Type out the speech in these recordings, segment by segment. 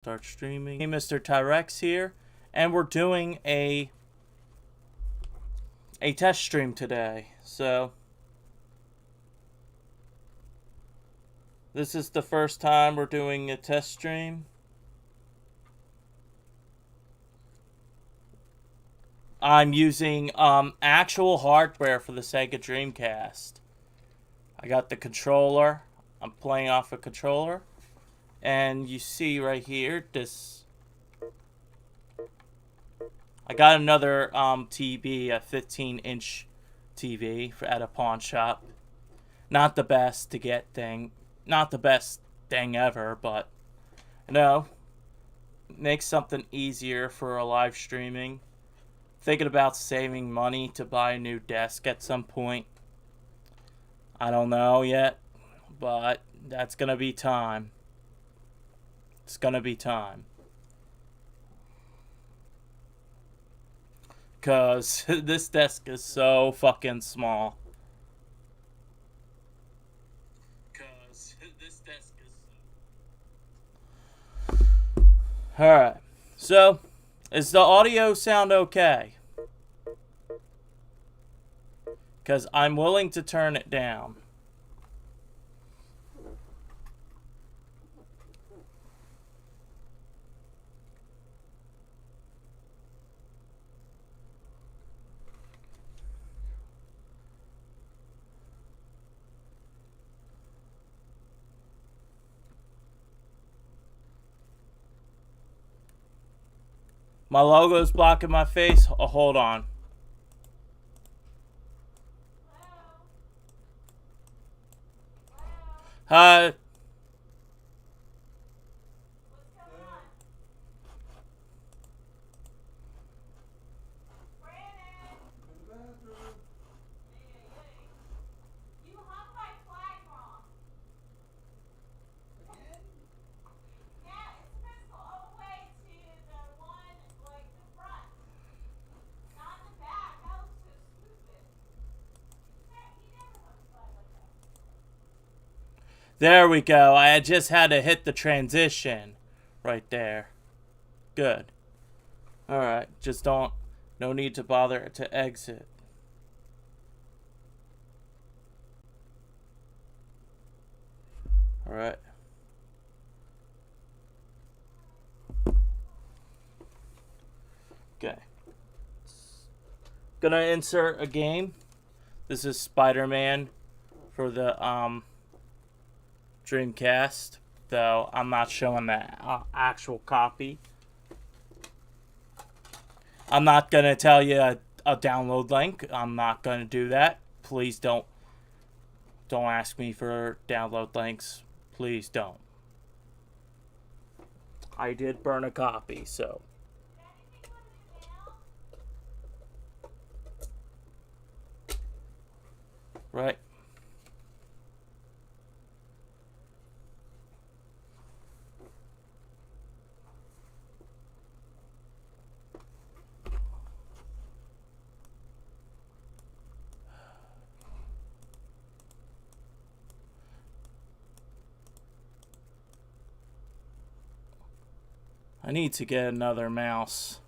Start streaming. Hey, Mr. Tyrex here, and we're doing a test stream today. So this is the first time we're doing a test stream. I'm using actual hardware for the Sega Dreamcast. I got the controller. I'm playing off a controller. And you see right here, this... I got another TV, a 15-inch TV at a pawn shop. Not the best to get thing. Not the best thing ever, but... You know, makes something easier for a live streaming. Thinking about saving money to buy a new desk at some point. I don't know yet, but that's gonna be time. It's gonna be time. Cause this desk is so fucking small. Alright. So, is the audio sound okay? Because I'm willing to turn it down. My logo's blocking my face. Oh, hold on. Hi. There we go. I just had to hit the transition right there. Good. Alright, just no need to bother to exit. Alright. Okay. Gonna insert a game. This is Spider-Man for the Dreamcast, though I'm not showing the actual copy. I'm not gonna tell you a download link. I'm not gonna do that. Please don't ask me for download links. Please don't. I did burn a copy, so. Right. I need to get another mouse.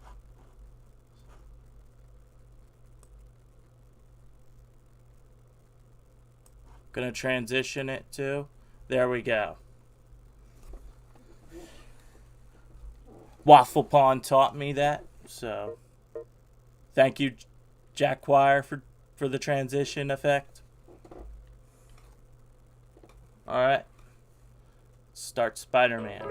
Gonna transition it to. There we go. Waffle Pawn taught me that, so thank you, Jackwire, for the transition effect. Alright. Start Spider-Man.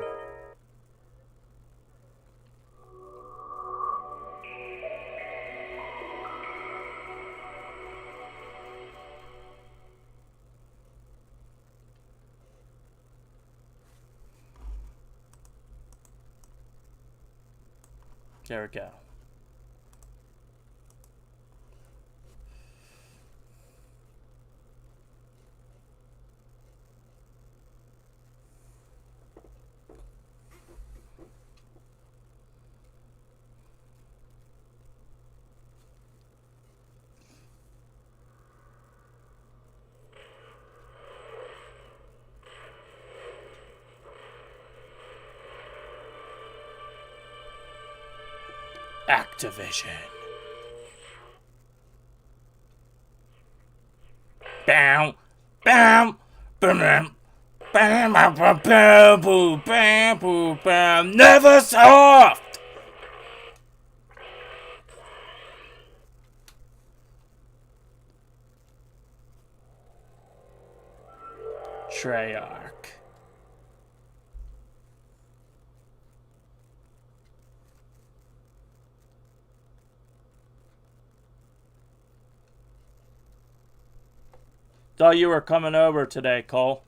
There we go. Activision. Bam, bam, bam, bam, bam, bam, bam, bam, bam, bam. Never soft. Treyarch. Thought you were coming over today, Cole.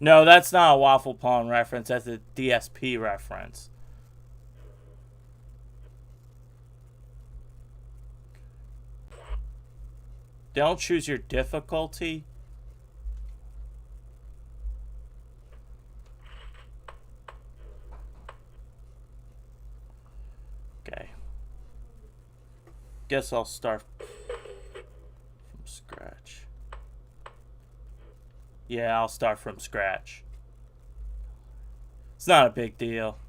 No, that's not a Waffle Pong reference. That's a DSP reference. Don't choose your difficulty. Okay. Guess I'll start from scratch. Yeah, I'll start from scratch. It's not a big deal.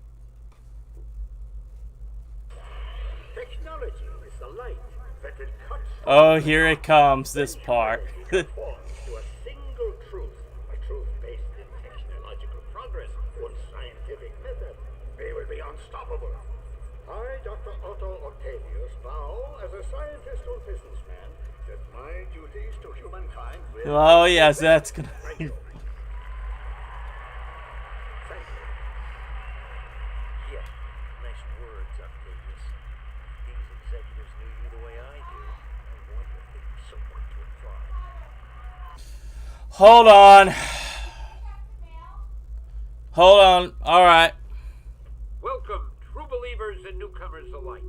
Technology is the light that will cut. Oh, here it comes, this part. To a single truth, a truth based in technological progress, one scientific method. We will be unstoppable. I, Dr. Otto Octavius, vow as a scientist or businessman that my duties to humankind will. Oh yes, that's gonna. Thank you. Thank you. Yeah, nice words, Octavius. These executives knew you the way I do. I wonder if they'd be so quick to apply. Hold on. Hold on. All right. Welcome, true believers and newcomers alike.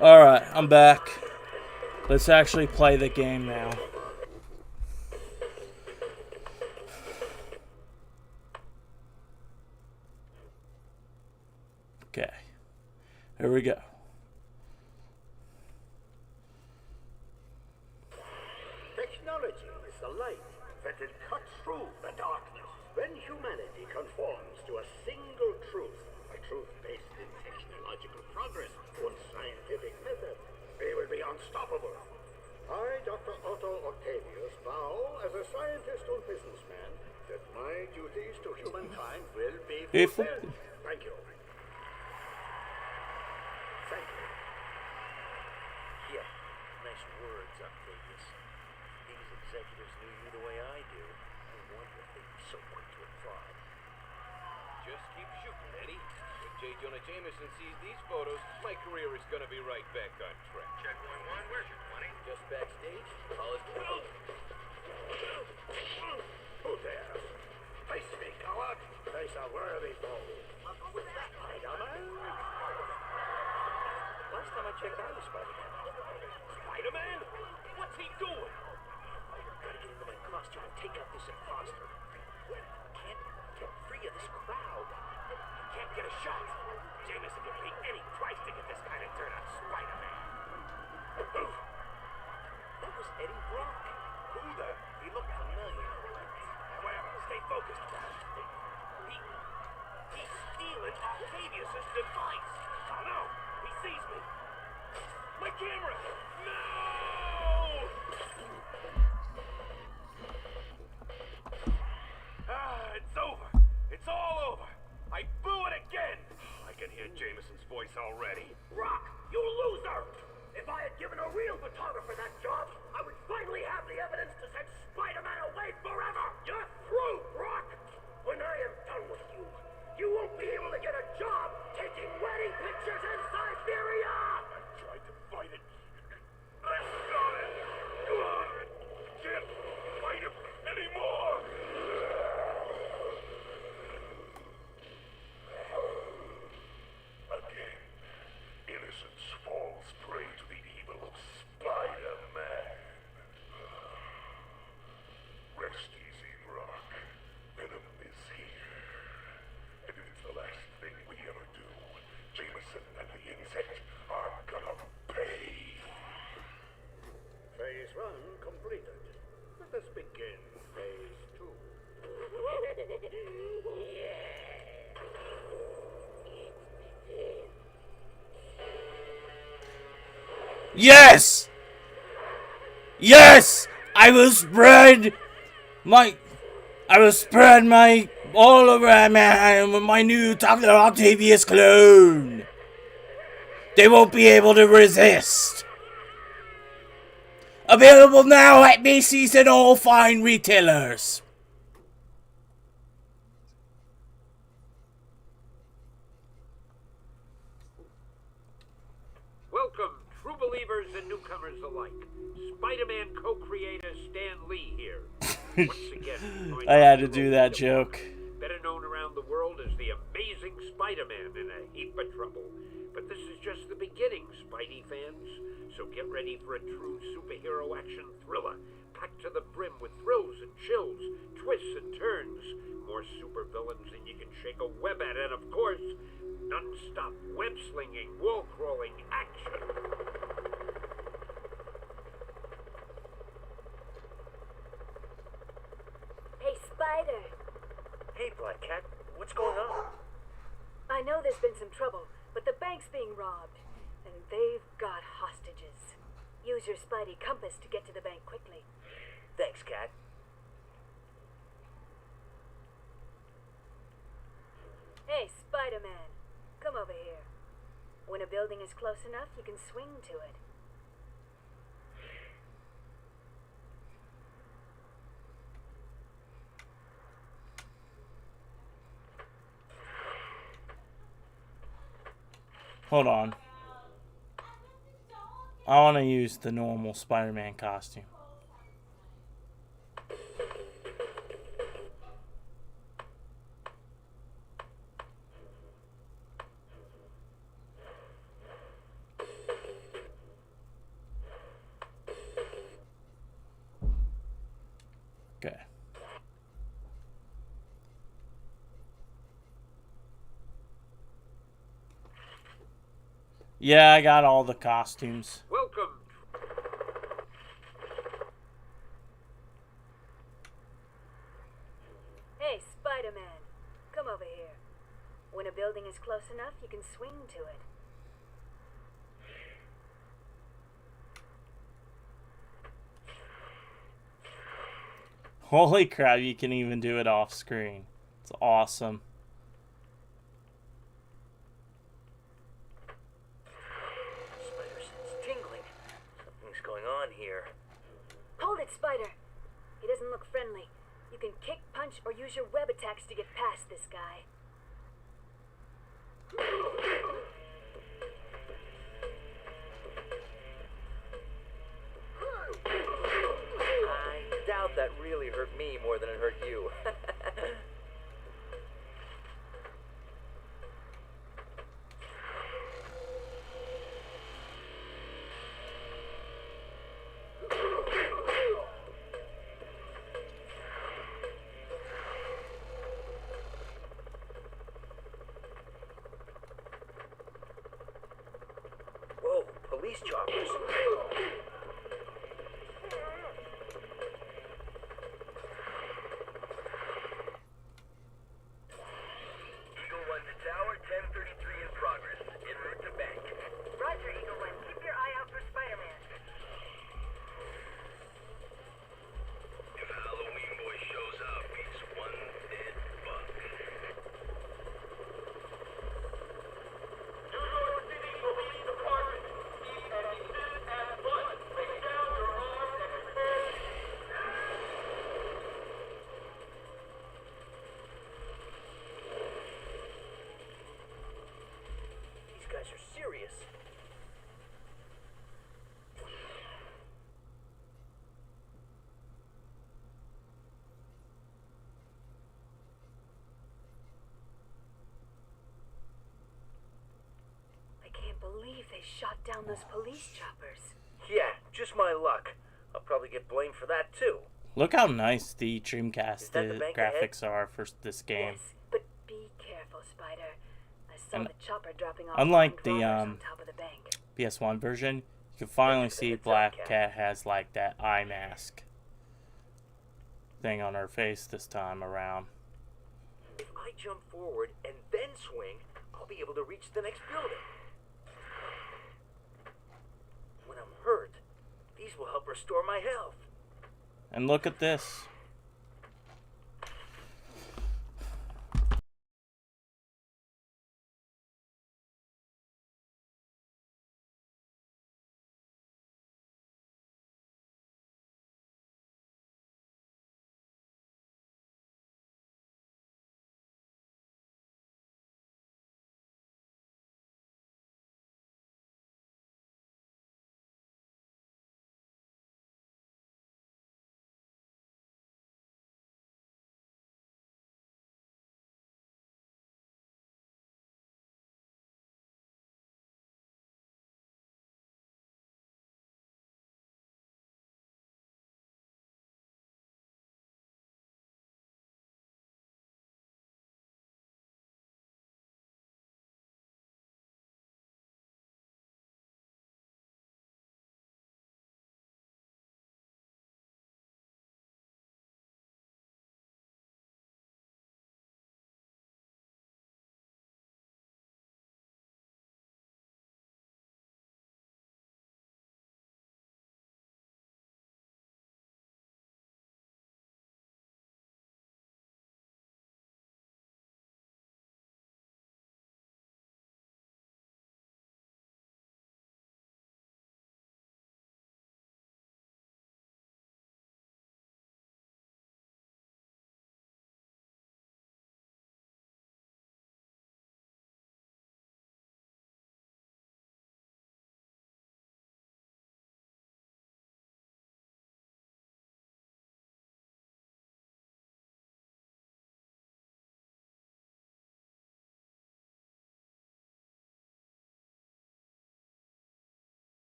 Alright, I'm back. Let's actually play the game now. Okay. Here we go. Technology is the light that can cut through the darkness. When humanity conforms to a single truth, a truth based in technological progress and scientific method, we will be unstoppable. I, Dr. Otto Octavius, vow as a scientist and businessman that my duties to humankind will be fulfilled. Thank you. Thank you. Yeah, nice words, Octavius. These executives knew you the way I do. I wonder if they were so quick to apply. Just keep shooting, Eddie. If J. Jonah Jameson sees these photos, my career is gonna be right back on track. Check 1-1, where's your 20? Just backstage, all is Who dares? Face me, coward! Face a worthy foe. Spider-Man? Last time I checked, I was Spider-Man. Spider-Man? What's he doing? Gotta get into my costume and take out this imposter. Can't get free of this crowd. Can't get a shot. Jameson would pay any price to get this guy to turn on Spider-Man. That was Eddie Brock. Who the? He looked familiar. Well, stay focused. He's stealing Octavius's device. Oh no, he sees me. My camera! No! It's over. It's all over. I blew it again. I can hear Jameson's voice already. Brock, you loser! If I had given a real photographer that job, I would finally have the evidence to send Spider-Man away forever! You're through, Brock! When I am done with you, you won't be able to get a job taking wedding pictures in Siberia! I tried to fight it. I got it. Come on. Can't fight him anymore. Again, innocence falls prey to the evil of Spider-Man. Rest easy, Rock. Venom is here. And it is the last thing we ever do. Jameson and the insect are gonna pay. Phase 1 completed. Let us begin phase 2. Yes! Yes! I will spread my all over my new Dr. Octavius clone. They won't be able to resist. Available now at Macy's and all fine retailers. Welcome, true believers and newcomers alike. Spider-Man co-creator Stan Lee here. Once again, I had to do that joke. better known around the world as the Amazing Spider-Man in a heap of trouble. But this is just the beginning, Spidey fans. So get ready for a true superhero action thriller, packed to the brim with thrills and chills, twists and turns, more supervillains than you can shake a web at, and of course, non-stop web-slinging, wall-crawling action. Hey, Spider. Hey, Black Cat, what's going on? I know there's been some trouble, but the bank's being robbed, and they've got hostages. Use your Spidey compass to get to the bank quickly. Thanks, Cat. Hey, Spider-Man, come over here. When a building is close enough, you can swing to it. Hold on. I want to use the normal Spider-Man costume. Okay. Yeah, I got all the costumes. Welcome. Hey, Spider-Man. Come over here. When a building is close enough, you can swing to it. Holy crap, you can even do it off screen. It's awesome. Spider sense tingling. Something's going on here. Hold it, Spider. He doesn't look friendly. You can kick, punch, or use your web attacks to get past this guy. I doubt that really hurt me more than it hurt you. Whoa, police choppers. Eagle 1 to tower, 1033 in progress. En route to bank. Roger, Eagle One. Keep your eye out for Spider-Man. If Halloween boy shows up, he's one dead buck. New York City Police Department. Keep as soon as one. Lay down your arms and prepare. These guys are serious. I can't believe they shot down those police choppers. Yeah, just my luck. I'll probably get blamed for that too. Look how nice the Is Dreamcast that the bank ahead? graphics are for this game. Yes, but be careful, Spider. I saw And the chopper dropping off unlike armed the, robbers on top of the bank. PS1 version, you can finally Thanks for the see heads up, Black Cat. Cat has like that eye mask thing on her face this time around. If I jump forward and then swing, I'll be able to reach the next building. When I'm hurt, these will help restore my health. And look at this.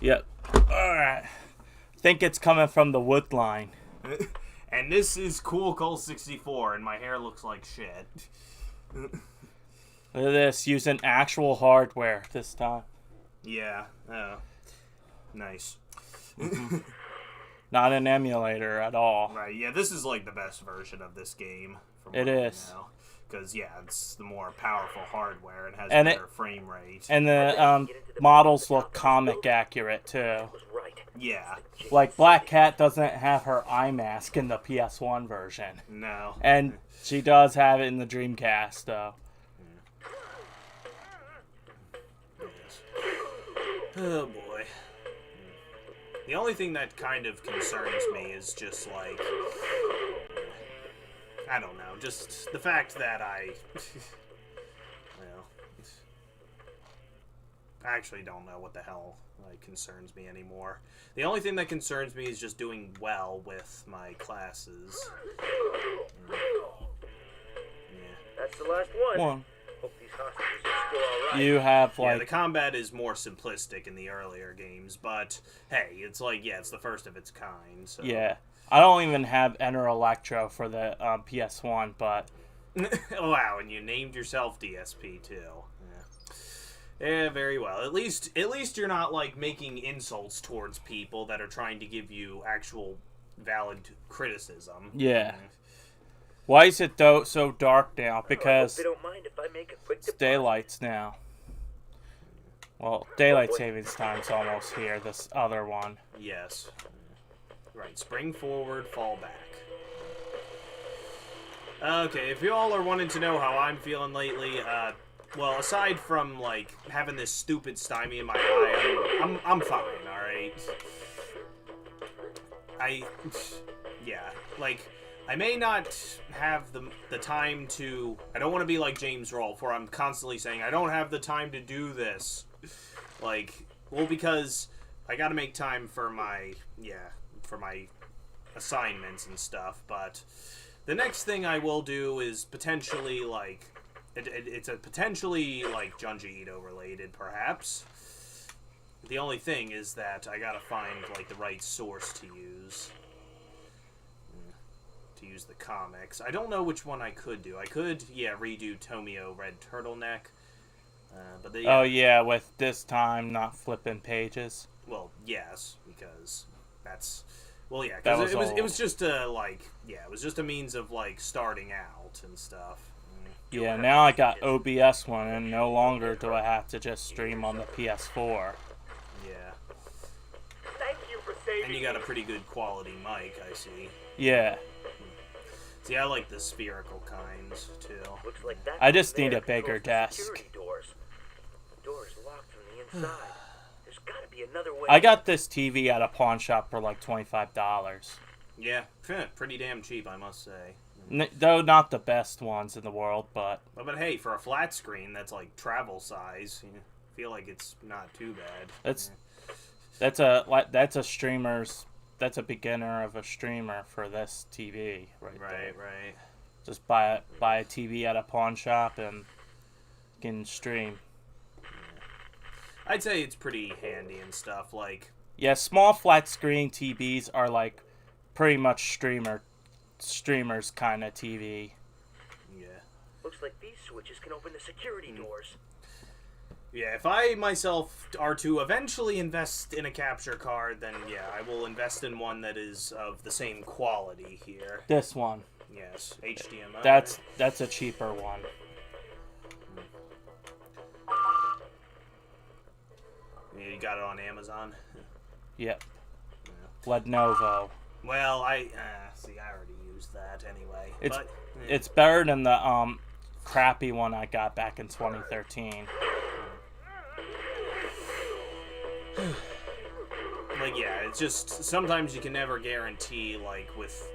Yep. Alright. Think it's coming from the wood line. And this is Cool Cold 64, and my hair looks like shit. Look at this, using actual hardware this time. Yeah. Nice. Not an emulator at all. Right, yeah, this is like the best version of this game. It is. Because, yeah, it's the more powerful hardware and has And better frame rate. And the models look comic accurate too. Was right. Yeah. Like Black Cat doesn't have her eye mask in the PS1 version. No. And she does have it in the Dreamcast though. Oh, boy. The only thing that kind of concerns me is just, like... I don't know, just the fact that well, I actually don't know what the hell concerns me anymore. The only thing that concerns me is just doing well with my classes. That's the last one. Hope these hostages are still alright. You have Yeah, like the combat is more simplistic in the earlier games, but hey, it's like, yeah, it's the first of its kind, so... Yeah. I don't even have Enter Electro for the PS1, but... Oh, wow, and you named yourself DSP, too. Yeah, very well. At least you're not, like, making insults towards people that are trying to give you actual valid criticism. Yeah. Why is it so dark now? Because they don't mind if I make a quick it's daylights now. Well, daylight savings time's almost here, this other one. Yes. Right, spring forward, fall back. Okay, if you all are wanting to know how I'm feeling lately, well, aside from, like, having this stupid stymie in my eye, I'm fine, alright? Yeah, like, I may not have the time to... I don't want to be like James Rolfe, where I'm constantly saying, I don't have the time to do this. Like, well, because I gotta make time for my assignments and stuff, but the next thing I will do is potentially, like, it's a potentially, like, Junji Ito related, perhaps. The only thing is that I gotta find, like, the right source to use the comics. I don't know which one I could do. I could, yeah, redo Tomio Red Turtleneck, but the... Oh, yeah, with this time not flipping pages. Well, yes, because that's... Well, yeah, because it was just a, like... Yeah, it was just a means of, like, starting out and stuff. Yeah, now I got OBS one, and no longer do I have to just stream on the PS4. Yeah. Thank you for saving And you got a pretty good quality mic, I see. Yeah. See, I like the spherical kinds, too. Looks like that I just need there a bigger controls the desk. security doors. The door is locked from the inside. There's gotta be another way. I got this TV at a pawn shop for like $25. Yeah, pretty damn cheap, I must say. Though not the best ones in the world, but... But hey, for a flat screen that's like travel size, I feel like it's not too bad. That's a streamer's... That's a beginner of a streamer for this TV, right there. Right. Just buy a TV at a pawn shop and you can stream. I'd say it's pretty handy and stuff, like... Yeah, small flat screen TVs are like pretty much streamers kind of TV. Yeah. Looks like these switches can open the security doors. Yeah, if I myself are to eventually invest in a capture card, then yeah, I will invest in one that is of the same quality here. This one. Yes, HDMI. That's a cheaper one. Yeah, you got it on Amazon? Yep. Lenovo. Well, I already used that anyway. It's better than the crappy one I got back in 2013. Like, yeah, it's just sometimes you can never guarantee, like, with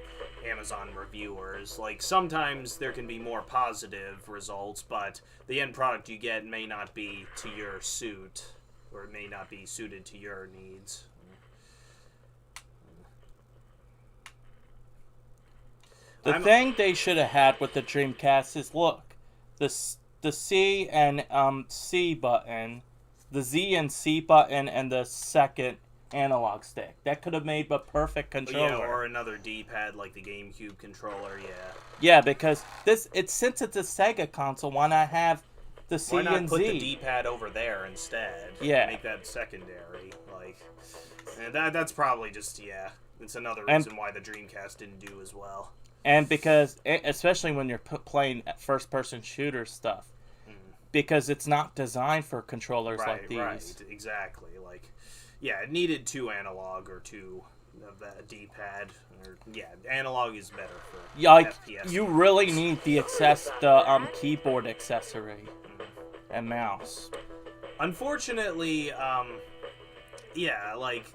Amazon reviewers. Like, sometimes there can be more positive results, but the end product you get may not be to your suit, or it may not be suited to your needs. The thing they should have had with the Dreamcast is, look, the C and C button the Z and C button and the second analog stick. That could have made a perfect controller. Yeah, or another D-pad like the GameCube controller. Yeah. Yeah, because since it's a Sega console, why not have the C Why not and put Z? the D-pad over there instead? Yeah. Make that secondary. Like, and that's probably just It's another reason why the Dreamcast didn't do as well. And because, especially when you're playing first-person shooter stuff, because it's not designed for controllers like these. Right, exactly. Like, yeah, it needed 2 analog or 2 of that D-pad. Or analog is better for FPS. You really need the keyboard accessory and mouse. Unfortunately, like,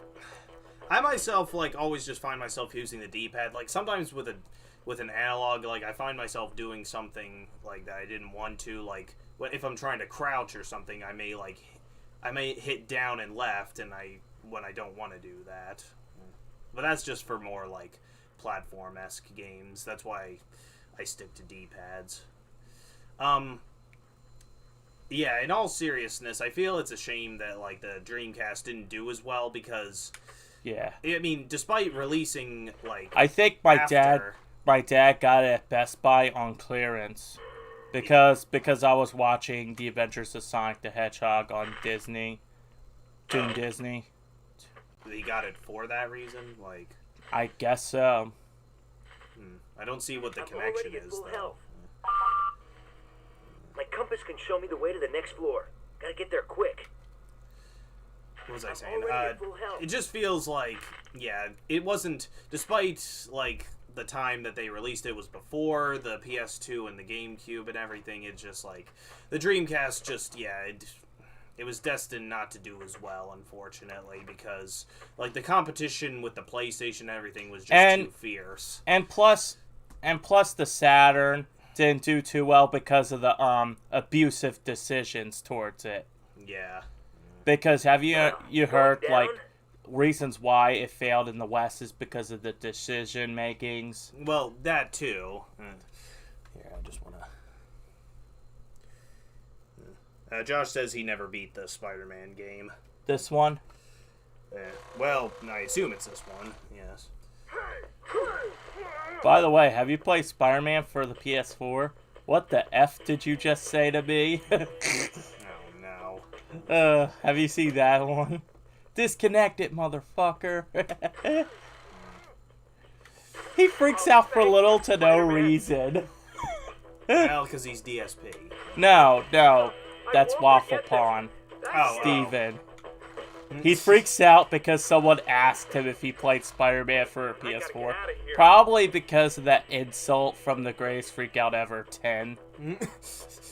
I myself always just find myself using the D-pad. Like sometimes with an analog, like I find myself doing something like that I didn't want to. Like if I'm trying to crouch or something, I may hit down and left, and when I don't want to do that. But that's just for more like platform-esque games. That's why I stick to D-pads. Yeah, in all seriousness, I feel it's a shame that like the Dreamcast didn't do as well because I mean, despite releasing I think my dad got it at Best Buy on clearance because I was watching The Adventures of Sonic the Hedgehog on Disney. Toon Disney. He got it for that reason? Like, I guess so. I don't see what the connection is, though. My compass can show me the way to the next floor. Gotta get there quick. What was I saying? It just feels like, it wasn't, despite, like, the time that they released it was before the PS2 and the GameCube and everything, it's just, like, the Dreamcast just, it was destined not to do as well, unfortunately, because, like, the competition with the PlayStation and everything was just too fierce. And plus the Saturn didn't do too well because of the abusive decisions towards it. Yeah. Because have you heard like reasons why it failed in the West is because of the decision makings? Well, that too. Here, I just want to. Josh says he never beat the Spider-Man game. This one? Well, I assume it's this one. Yes. By the way, have you played Spider-Man for the PS4? What the F did you just say to me? Oh, no. Have you seen that one? Disconnect it, motherfucker. He freaks out for little to no reason. Well, because he's DSP. No. That's Waffle Pawn. Steven. He freaks out because someone asked him if he played Spider-Man for a PS4. Probably because of that insult from the Greatest Freak Out Ever 10.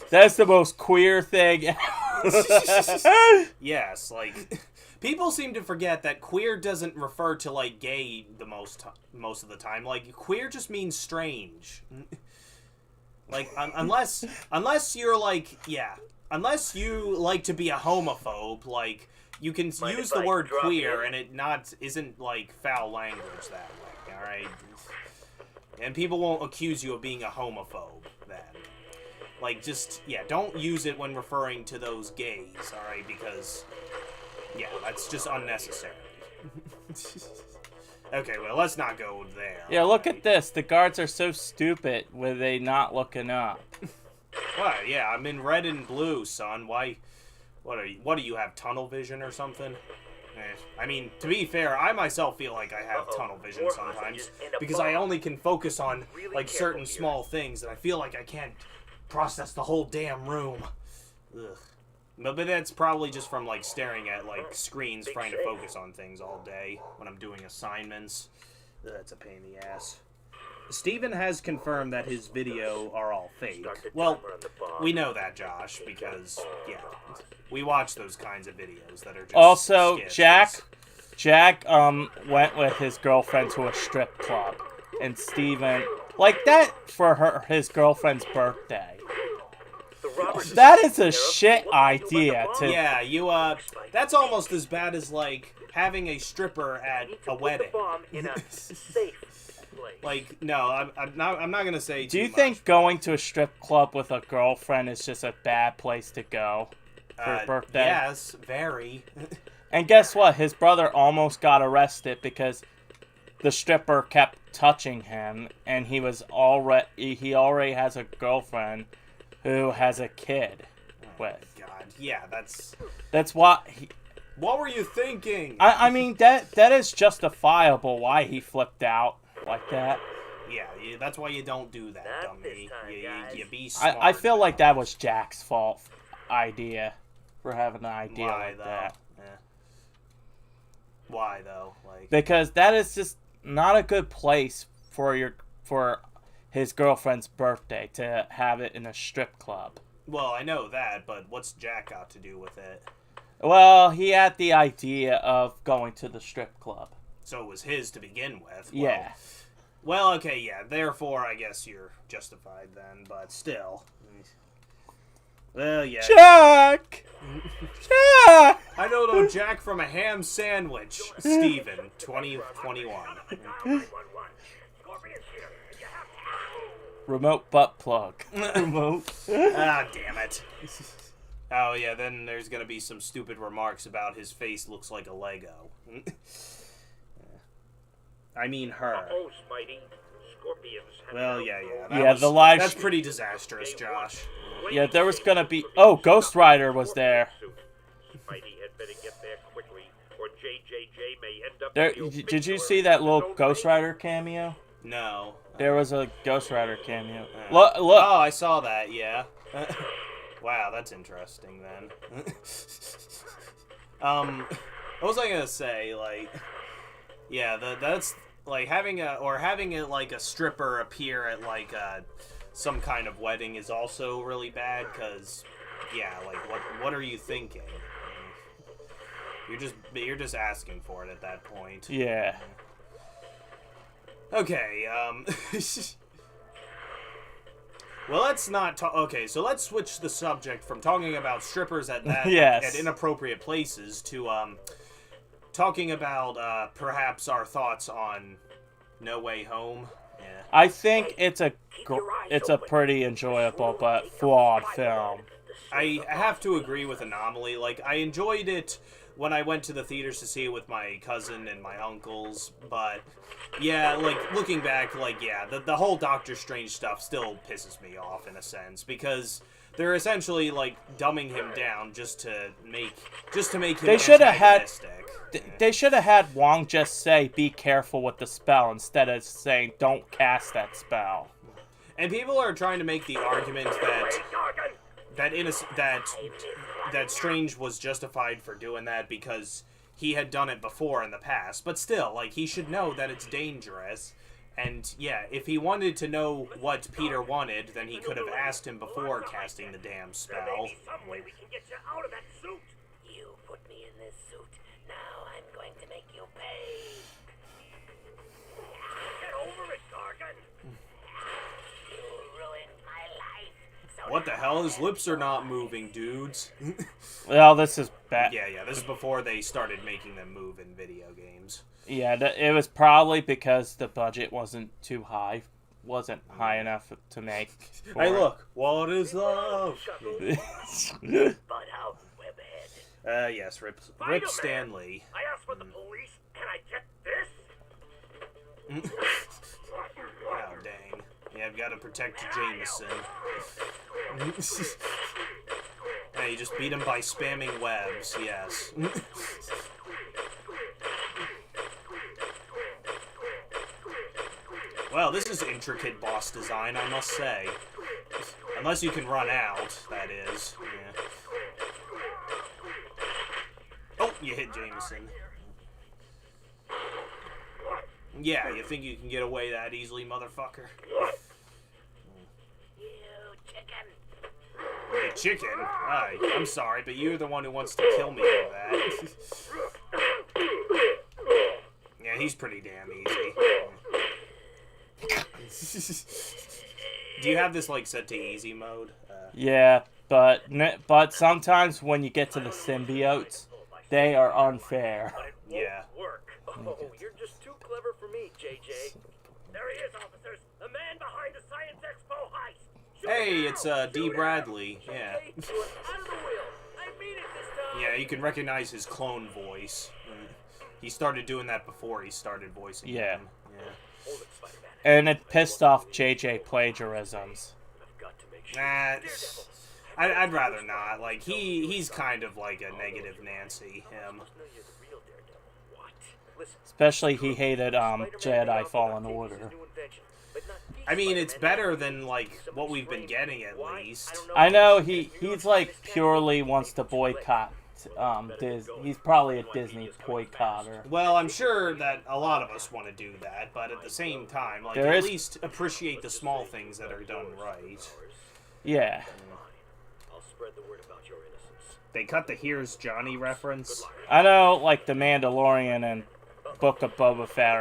That's the most queer thing ever. Yes, like, people seem to forget that queer doesn't refer to, like, gay the most of the time. Like, queer just means strange. Like, unless you're, like, unless you like to be a homophobe, like, you can use the word queer and it isn't like foul language that way, alright? And people won't accuse you of being a homophobe then. Like, just, don't use it when referring to those gays, alright? Because, that's just unnecessary. Okay, well, let's not go there. Yeah, look at this. The guards are so stupid with they not looking up. What? Yeah, I'm in red and blue, son. Why? What do you have, tunnel vision or something? I mean, to be fair, I myself feel like I have tunnel vision sometimes because I only can focus on like certain small things and I feel like I can't process the whole damn room. Ugh. But that's probably just from like staring at like screens trying to focus on things all day when I'm doing assignments. That's a pain in the ass. Steven has confirmed that his video are all fake. Well, we know that, Josh, because, we watch those kinds of videos that are just also, sketches. Jack went with his girlfriend to a strip club, and Steven, like that for his girlfriend's birthday. That is a shit idea to... Yeah, that's almost as bad as, like, having a stripper at a wedding. Like, no, I'm not gonna say. Do you think going to a strip club with a girlfriend is just a bad place to go? for his birthday. Yes, very. And guess what? His brother almost got arrested because the stripper kept touching him, and he already has a girlfriend who has a kid with. God, yeah, that's what what were you thinking? I mean that is justifiable why he flipped out like that. Yeah, that's why you don't do that, Not this dummy. time, You guys. be smart. I feel like that was Jack's fault idea for having an idea Why, like though? that. Why though? Like, Because that is just not a good place for his girlfriend's birthday to have it in a strip club. well, I know that, but what's Jack got to do with it? Well, he had the idea of going to the strip club. So it was his to begin with. Yeah. Well, okay, yeah. Therefore, I guess you're justified then, but still. Well, yeah. Jack! Jack! I don't know Jack from a ham sandwich. Steven, 2021. Remote butt plug. Remote. Ah, damn it. Oh, yeah, then there's gonna be some stupid remarks about his face looks like a Lego. I mean her. Oh, Spidey. Scorpions. Well, yeah. That's pretty disastrous, Josh. Yeah, there was gonna be... Oh, Ghost Rider was there. Spidey had better get there quickly, or JJJ may end up... There, did you see that little Ghost Rider cameo? No. There was a Ghost Rider cameo. Look! Oh, I saw that, yeah. Wow, that's interesting then. What was I gonna say? Like, yeah, that's like having like a stripper appear at like some kind of wedding is also really bad because, yeah, like what are you thinking? You're just asking for it at that point. Yeah. Okay, well, let's not talk. Okay, so let's switch the subject from talking about strippers at Yes. at inappropriate places to talking about perhaps our thoughts on No Way Home. Yeah. I think it's a pretty enjoyable but flawed film. I have to agree with Anomaly. Like, I enjoyed it when I went to the theaters to see it with my cousin and my uncles, but yeah, like, looking back, like, yeah, the whole Doctor Strange stuff still pisses me off in a sense, because they're essentially, like, dumbing him down just to make him They should have had antagonistic. they should have had Wong just say be careful with the spell instead of saying don't cast that spell. And people are trying to make the argument that Strange was justified for doing that because he had done it before in the past. But still, like, he should know that it's dangerous. And, yeah, if he wanted to know what Peter wanted, then he could have asked him before casting the damn spell. Some way we can get you out of that suit. You put me in this suit. Now I'm going to make you pay. Get over it, Gargan. You ruined my life. So What the hell? His lips are not moving, dudes. Well, this is bad. Yeah, this is before they started making them move in video games. Yeah, it was probably because the budget wasn't high enough to make. Hey, look. What is love? Butt out, webhead. Yes, Rip Spider-Man. Stanley. I asked for the police. Can I get this? Oh, dang. Yeah, I've got to protect Jameson. Hey, you just beat him by spamming webs, yes. Well, this is intricate boss design, I must say. Unless you can run out, that is. Yeah. Oh, you hit Jameson. Yeah, you think you can get away that easily, motherfucker? You chicken. Hey, chicken? Hi, I'm sorry, but you're the one who wants to kill me with that. Yeah, he's pretty damn easy. Do you have this, like, set to easy mode? Yeah, but sometimes when you get to the symbiotes, they are unfair. Yeah. Work. Oh, you're just too clever for me, JJ. There he is, officers. The man behind the Science Expo heist. Shoot Hey, him it's now. D. Shoot him. Bradley. Yeah. Okay, you were out of the wheel. I made Yeah, you can recognize his clone voice. He started doing that before he started voicing Yeah. him. Yeah. Hold it, Spider-Man. And it pissed off JJ plagiarisms. I've got to make sure. Nah, I'd rather not. Like, he's kind of like a negative Nancy, him. No, you're the real Daredevil. What? Listen, Especially he hated Spider-Man Jedi made Fallen Octavius' Order. new invention, but not the I mean, it's Spider-Man better who than, like, somebody what we've been strange. getting, at Why? least. don't I know he's like purely wants to boycott he's probably a Disney boycotter. Well, I'm sure that a lot of us want to do that, but at the same time, like, There at is- least appreciate the small things that are done right. Yeah. I'll spread the word about your innocence. They cut the Here's Johnny reference. I know like The Mandalorian and Book of Boba Fett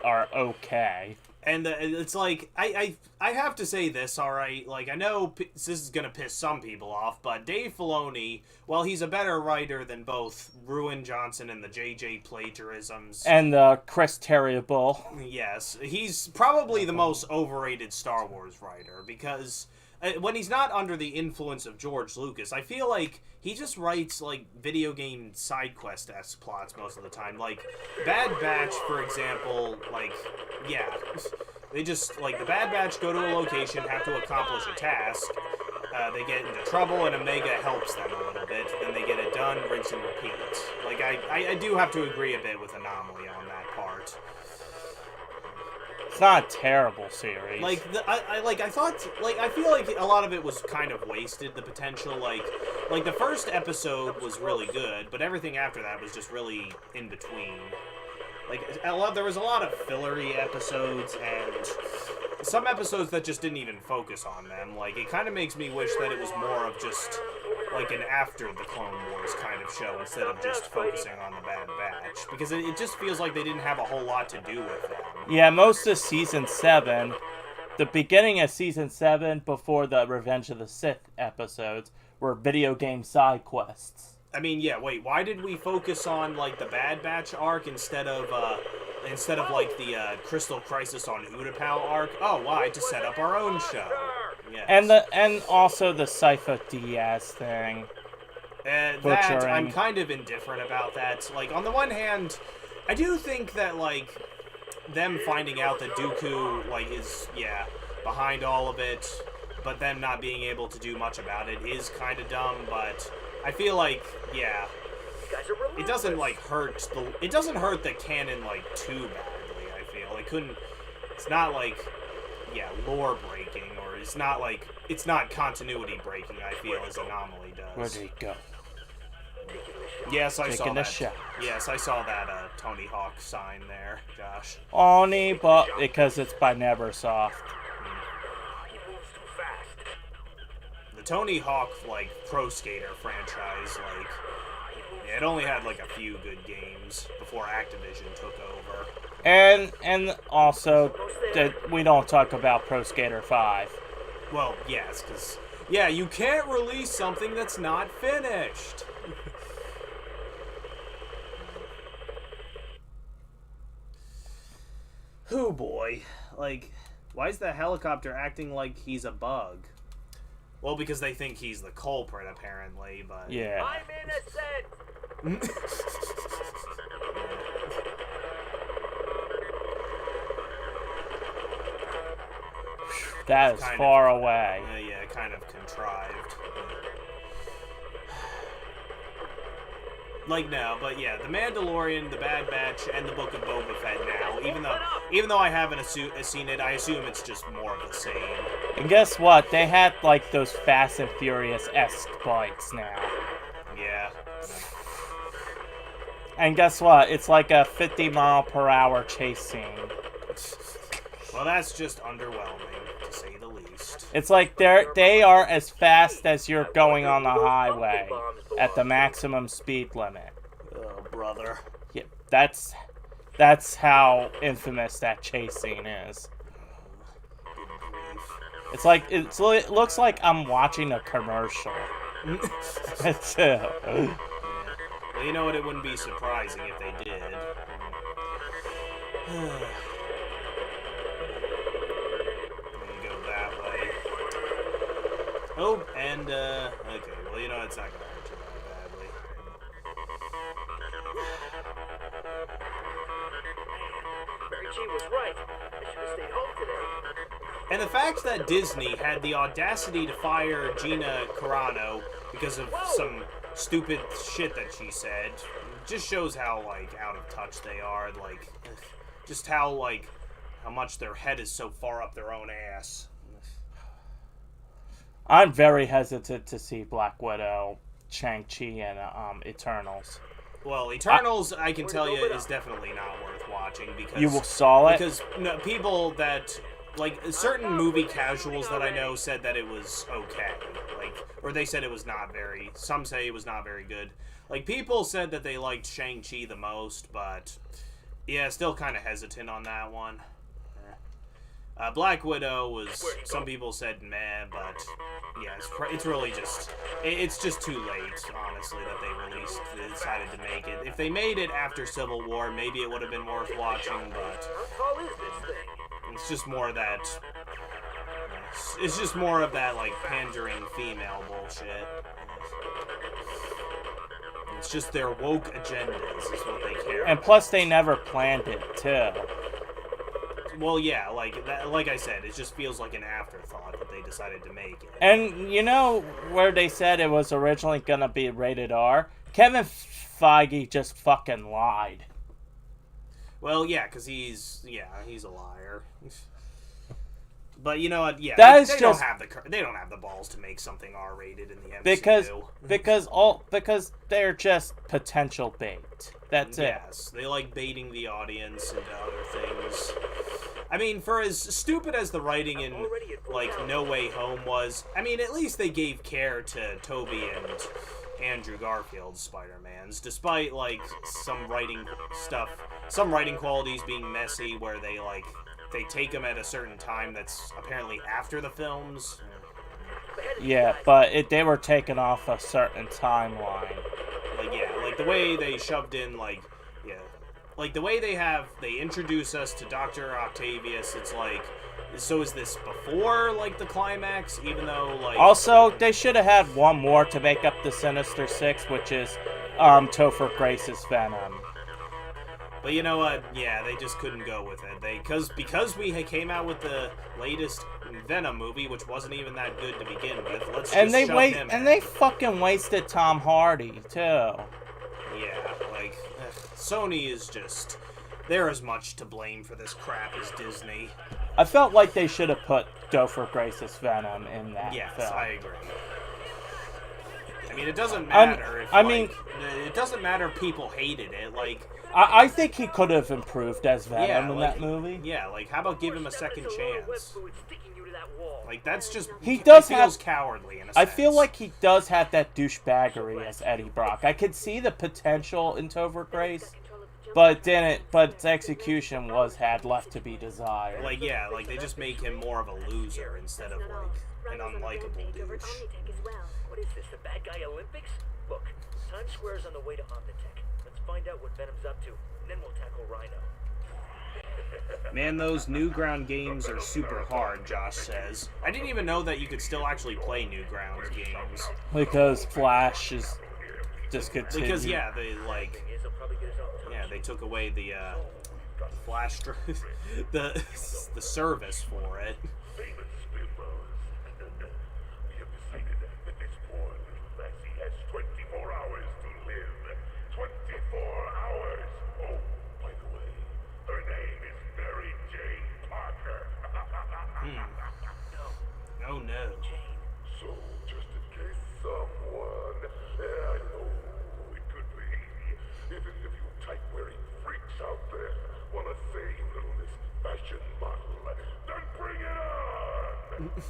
are okay. And it's like, I have to say this, alright? Like, I know this is going to piss some people off, but Dave Filoni, while he's a better writer than both Ruin Johnson and the JJ plagiarisms, And Chris Terrible. yes, he's probably the most overrated Star Wars writer, because when he's not under the influence of George Lucas, I feel like he just writes, like, video game side quest-esque plots most of the time. Like, Bad Batch, for example, like, yeah. They just, like, the Bad Batch go to a location, have to accomplish a task, they get into trouble, and Omega helps them a little bit, then they get it done, rinse and repeat. Like, I do have to agree a bit with Anomaly on that part. It's not a terrible series. Like, I thought, like, I feel like a lot of it was kind of wasted, the potential, like the first episode was really good, but everything after that was just really in between. Like, there was a lot of fillery episodes, and some episodes that just didn't even focus on them. Like, it kind of makes me wish that it was more of just, like, an after the Clone Wars kind of show, instead of just focusing on the Bad Batch. Because it just feels like they didn't have a whole lot to do with them. Yeah, most of Season 7, the beginning of Season 7, before the Revenge of the Sith episodes, were video game side quests. I mean, yeah, wait, why did we focus on, like, the Bad Batch arc instead of like, the, Crystal Crisis on Utapau arc? Oh, why? To set up our own show. Yes. And also the Sypha Diaz thing. That, I'm kind of indifferent about that. Like, on the one hand, I do think that, like, them finding out that Dooku, like, is, yeah, behind all of it, but them not being able to do much about it is kind of dumb, but I feel like, yeah, it doesn't, like, hurt the canon, like, too badly, I feel. It's not, like, yeah, lore breaking, or it's not continuity breaking, I feel, as Anomaly does. Where'd he go? Yes, I saw Taking a that. shot. Yes, I saw that Tony Hawk sign there, Josh. Only but because it's by Neversoft. The Tony Hawk, like, Pro Skater franchise, like, yeah, it only had, like, a few good games before Activision took over. And also that we don't talk about Pro Skater 5. Well, yes, because, yeah, you can't release something that's not finished. Oh boy, like, why is the helicopter acting like he's a bug? Well, because they think he's the culprit, apparently, but... Yeah. I'm innocent! That is far away. Yeah, kind of contrived. Like, no, but yeah, The Mandalorian, The Bad Batch, and The Book of Boba Fett now, even though I haven't seen it, I assume it's just more of the same. And guess what? They had, like, those Fast and Furious-esque bikes now. Yeah. And guess what? It's like a 50-mile-per-hour chase scene. Well, that's just underwhelming, to say the least. It's like they are as fast as you're going on the highway at the maximum speed limit. Oh, brother. Yeah, that's how infamous that chase scene is. It's like it looks like I'm watching a commercial. Well, you know what? It wouldn't be surprising if they did. Oh, and, okay, well, you know, it's not gonna hurt you that badly. Shang-Chi was right. I should have stayed home today. And the fact that Disney had the audacity to fire Gina Carano because of some stupid shit that she said just shows how, like, out of touch they are. Like, just how, like, how much their head is so far up their own ass. I'm very hesitant to see Black Widow, Shang-Chi, and Eternals. Well, Eternals, I can tell you, is definitely not worth watching because You saw it? Because no, people that like certain movie casuals that I know said that it was okay, like, or they said it was not very. Some say it was not very good. Like, people said that they liked Shang-Chi the most, but yeah, still kind of hesitant on that one. Black Widow was, some people said meh, but yeah, it's really just, it's just too late, honestly, that they decided to make it. If they made it after Civil War, maybe it would have been worth watching, but How tall is this thing? it's just more that, it's just more of that, like, pandering female bullshit. It's just their woke agendas is what they care about. And plus, they never planned it, too. Well, yeah, like I said, it just feels like an afterthought that they decided to make it. And you know where they said it was originally going to be rated R? Kevin Feige just fucking lied. Well, yeah, because he's a liar. But you know what? Yeah, they don't have the balls to make something R-rated in the MCU. Because they're just potential bait. That's it. Yes, they like baiting the audience into other things. I mean, for as stupid as the writing in, like, No Way Home was, I mean, at least they gave care to Tobey and Andrew Garfield's Spider-Mans, despite, like, some writing qualities being messy where they take them at a certain time that's apparently after the films. Yeah, but they were taken off a certain timeline. Like, yeah, like the way they shoved in, like, yeah, like the way they introduce us to Dr. Octavius, it's like, so is this before, like, the climax, even though, like... Also, they should have had one more to make up the Sinister Six, which is, Topher Grace's Venom. But you know what? Yeah, they just couldn't go with it. Because we came out with the latest Venom movie, which wasn't even that good to begin with. Let's just shove him in. They fucking wasted Tom Hardy too. Yeah, like, Sony is just, they're as much to blame for this crap as Disney. I felt like they should have put Topher Grace's Venom in that film. Yes, I agree. I mean, it doesn't matter it doesn't matter if people hated it. Like, I think he could have improved as Venom in that movie. Yeah, like, how about give him a second chance? Like, that's just... He does feels cowardly, in a sense. I feel like he does have that douchebaggery as Eddie Brock. I could see the potential in Topher Grace, but its execution had left to be desired. Like, yeah, like, they just make him more of a loser instead of, like, an unlikable douche. What is this, the bad guy Olympics? Look, Times Square's on the way to Omnitech. Let's find out what Venom's up to, and then we'll tackle Rhino. Man, those Newground games are super hard, Josh says. I didn't even know that you could still actually play Newgrounds games. Because Flash is discontinued. Because, yeah, they took away the Flash, the service for it. Famous Spitballs. We have decided that this poor little lassie has 24 hours to live. 24 hours! Oh, by the way, her name is Mary Jane Parker. Oh no. So, just in case someone, I know who it could be, if any of you tight-wearing freaks out there want to save little Miss Fashion Model, then bring it on!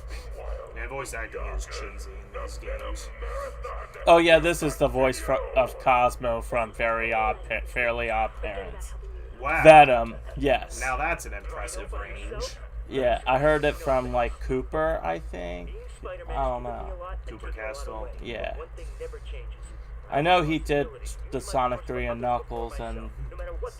Yeah, voice acting is cheesy in these games. Oh yeah, this is the voice of Cosmo from Fairly Odd Parents. Wow. Venom, yes. Now that's an impressive range. Yeah, I heard it from, like, Cooper, I think. I don't know. Cooper Castle. Yeah. I know he did the Sonic 3 and Knuckles and...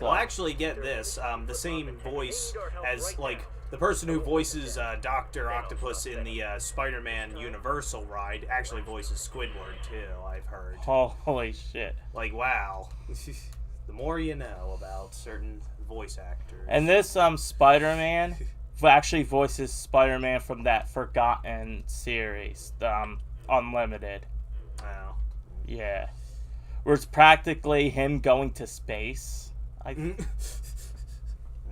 Well, actually, get this. The same voice as, like, the person who voices Dr. Octopus in the Spider-Man Universal ride actually voices Squidward, too, I've heard. Holy shit. Like, wow. The more you know about certain voice actors. And this Spider-Man actually voices Spider-Man from that Forgotten series, Unlimited. Oh. Yeah. Where it's practically him going to space.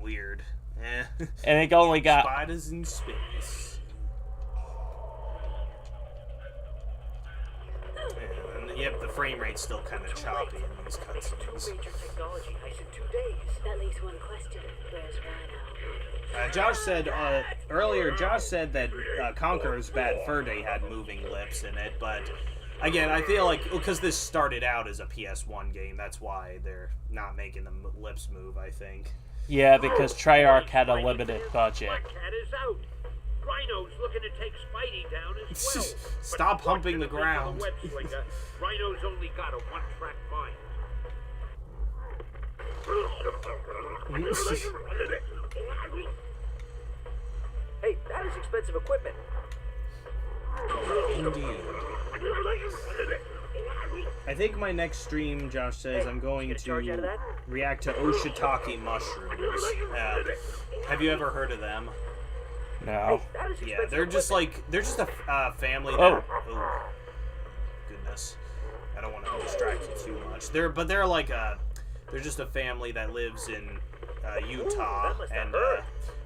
Weird. Eh. And it only got... Spiders in space. And, yep, the frame rate's still kind of choppy in these cutscenes. Major technology heists in 2 days. That leaves one question. Where's Rhino? Josh said earlier. Josh said that Conqueror's Bad Fur Day had moving lips in it, but again, I feel like because this started out as a PS1 game, that's why they're not making the lips move. I think. Yeah, because Treyarch had a limited budget. Black Cat is out. Rhino's looking to take Spidey down as well. Stop humping the ground. Rhino's only got a one-track mind. Hey, that is expensive equipment. Indeed. I think my next stream, Josh says, I'm going to react to Oshitake mushrooms. Have you ever heard of them? No. Yeah, they're just a family that... Oh, goodness. I don't want to distract you too much. They're just a family that lives in Utah, and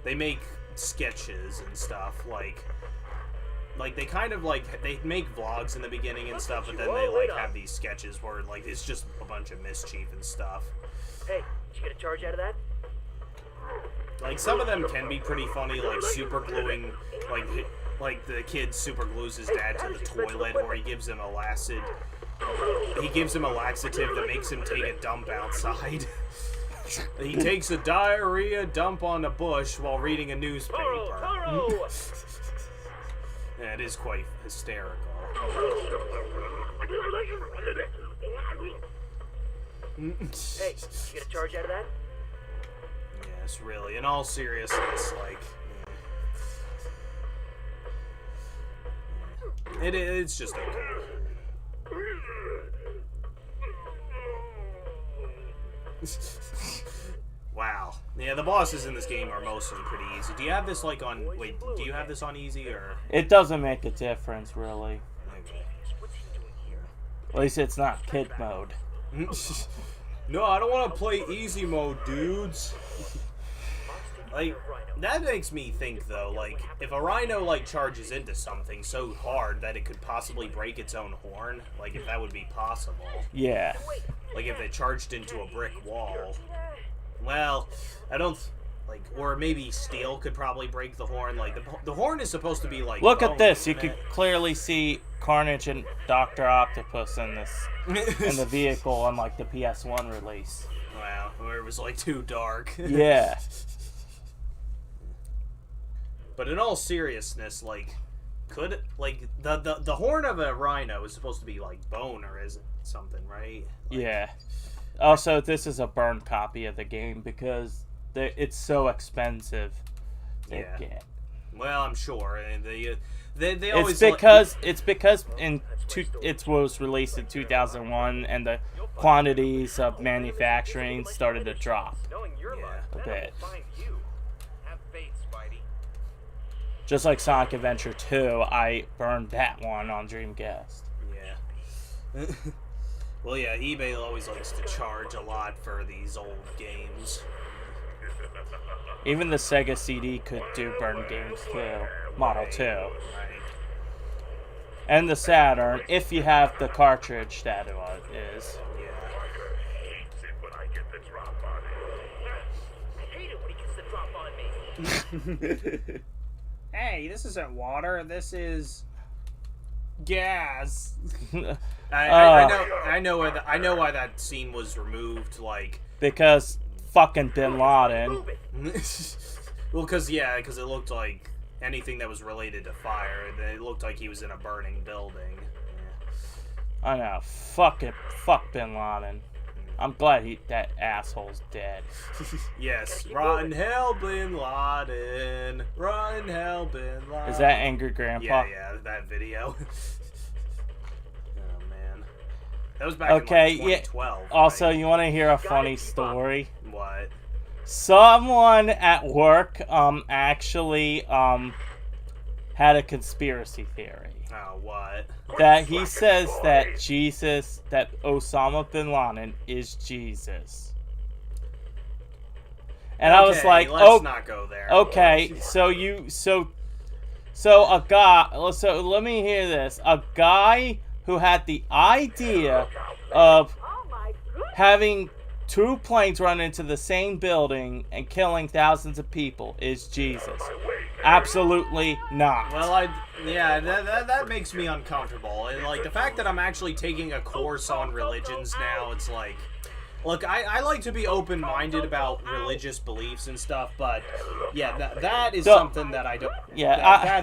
they make sketches and stuff, like they kind of they make vlogs in the beginning and stuff, but then they have these sketches where it's just a bunch of mischief and stuff. Hey, did you get a charge out of that? Some of them can be pretty funny, super gluing, the kid super glues his dad to the toilet, or he gives him a laxative that makes him take a dump outside. He takes a diarrhea dump on a bush while reading a newspaper. Yeah, it is quite hysterical. Hey, did you get a charge out of that? Yes, really. In all seriousness, it's just okay. Wow. Yeah, the bosses in this game are mostly pretty easy. Do you have this on... Wait, do you have this on easy, or...? It doesn't make a difference, really. At least it's not kid mode. No, I don't want to play easy mode, dudes. That makes me think, though, if a rhino, charges into something so hard that it could possibly break its own horn, if that would be possible. Yeah. If it charged into a brick wall. Well, I don't... or maybe steel could probably break the horn. The horn is supposed to be, Look bone, at this. You isn't can it? clearly see Carnage and Dr. Octopus in this... in the vehicle on, the PS1 release. Wow. Where it was, too dark. Yeah. But in all seriousness, could... the horn of a rhino is supposed to be, bone, or is it something, right? Yeah. Also, this is a burned copy of the game because it's so expensive to get. Well, I'm sure. They always... It's because it was released in 2001 and the quantities of manufacturing started to drop a bit. Have faith, Spidey. Just like Sonic Adventure 2, I burned that one on Dreamcast. Yeah. Well, yeah, eBay always likes to charge a lot for these old games. Even the Sega CD could do burn games too. Model 2. Right. And the Saturn, if you have the cartridge that it is. I hate it when I get the drop on it. I hate it when he gets the drop on me. Hey, this isn't water. This is gas. I know why that scene was removed. Because fucking Bin Laden. Well, because it looked like anything that was related to fire. It looked like he was in a burning building. Yeah. I know. Fuck Bin Laden. I'm glad that asshole's dead. Yes. Rotten hell, Bin Laden. Rotten hell, Bin Laden. Is that Angry Grandpa? Yeah, that video. Oh, man. That was back in 2012. Also, right? you want to hear a funny story? What? Someone at work actually had a conspiracy theory. Oh, what? That he says that Osama bin Laden is Jesus. And I was like, let's not go there. Okay, so a guy, so let me hear this. A guy who had the idea of having two planes run into the same building and killing thousands of people is Jesus. Absolutely not. Well, that makes me uncomfortable. And, like, the fact that I'm actually taking a course on religions now, it's like... Look, I like to be open-minded about religious beliefs and stuff, but, yeah, that is something that I don't... Yeah,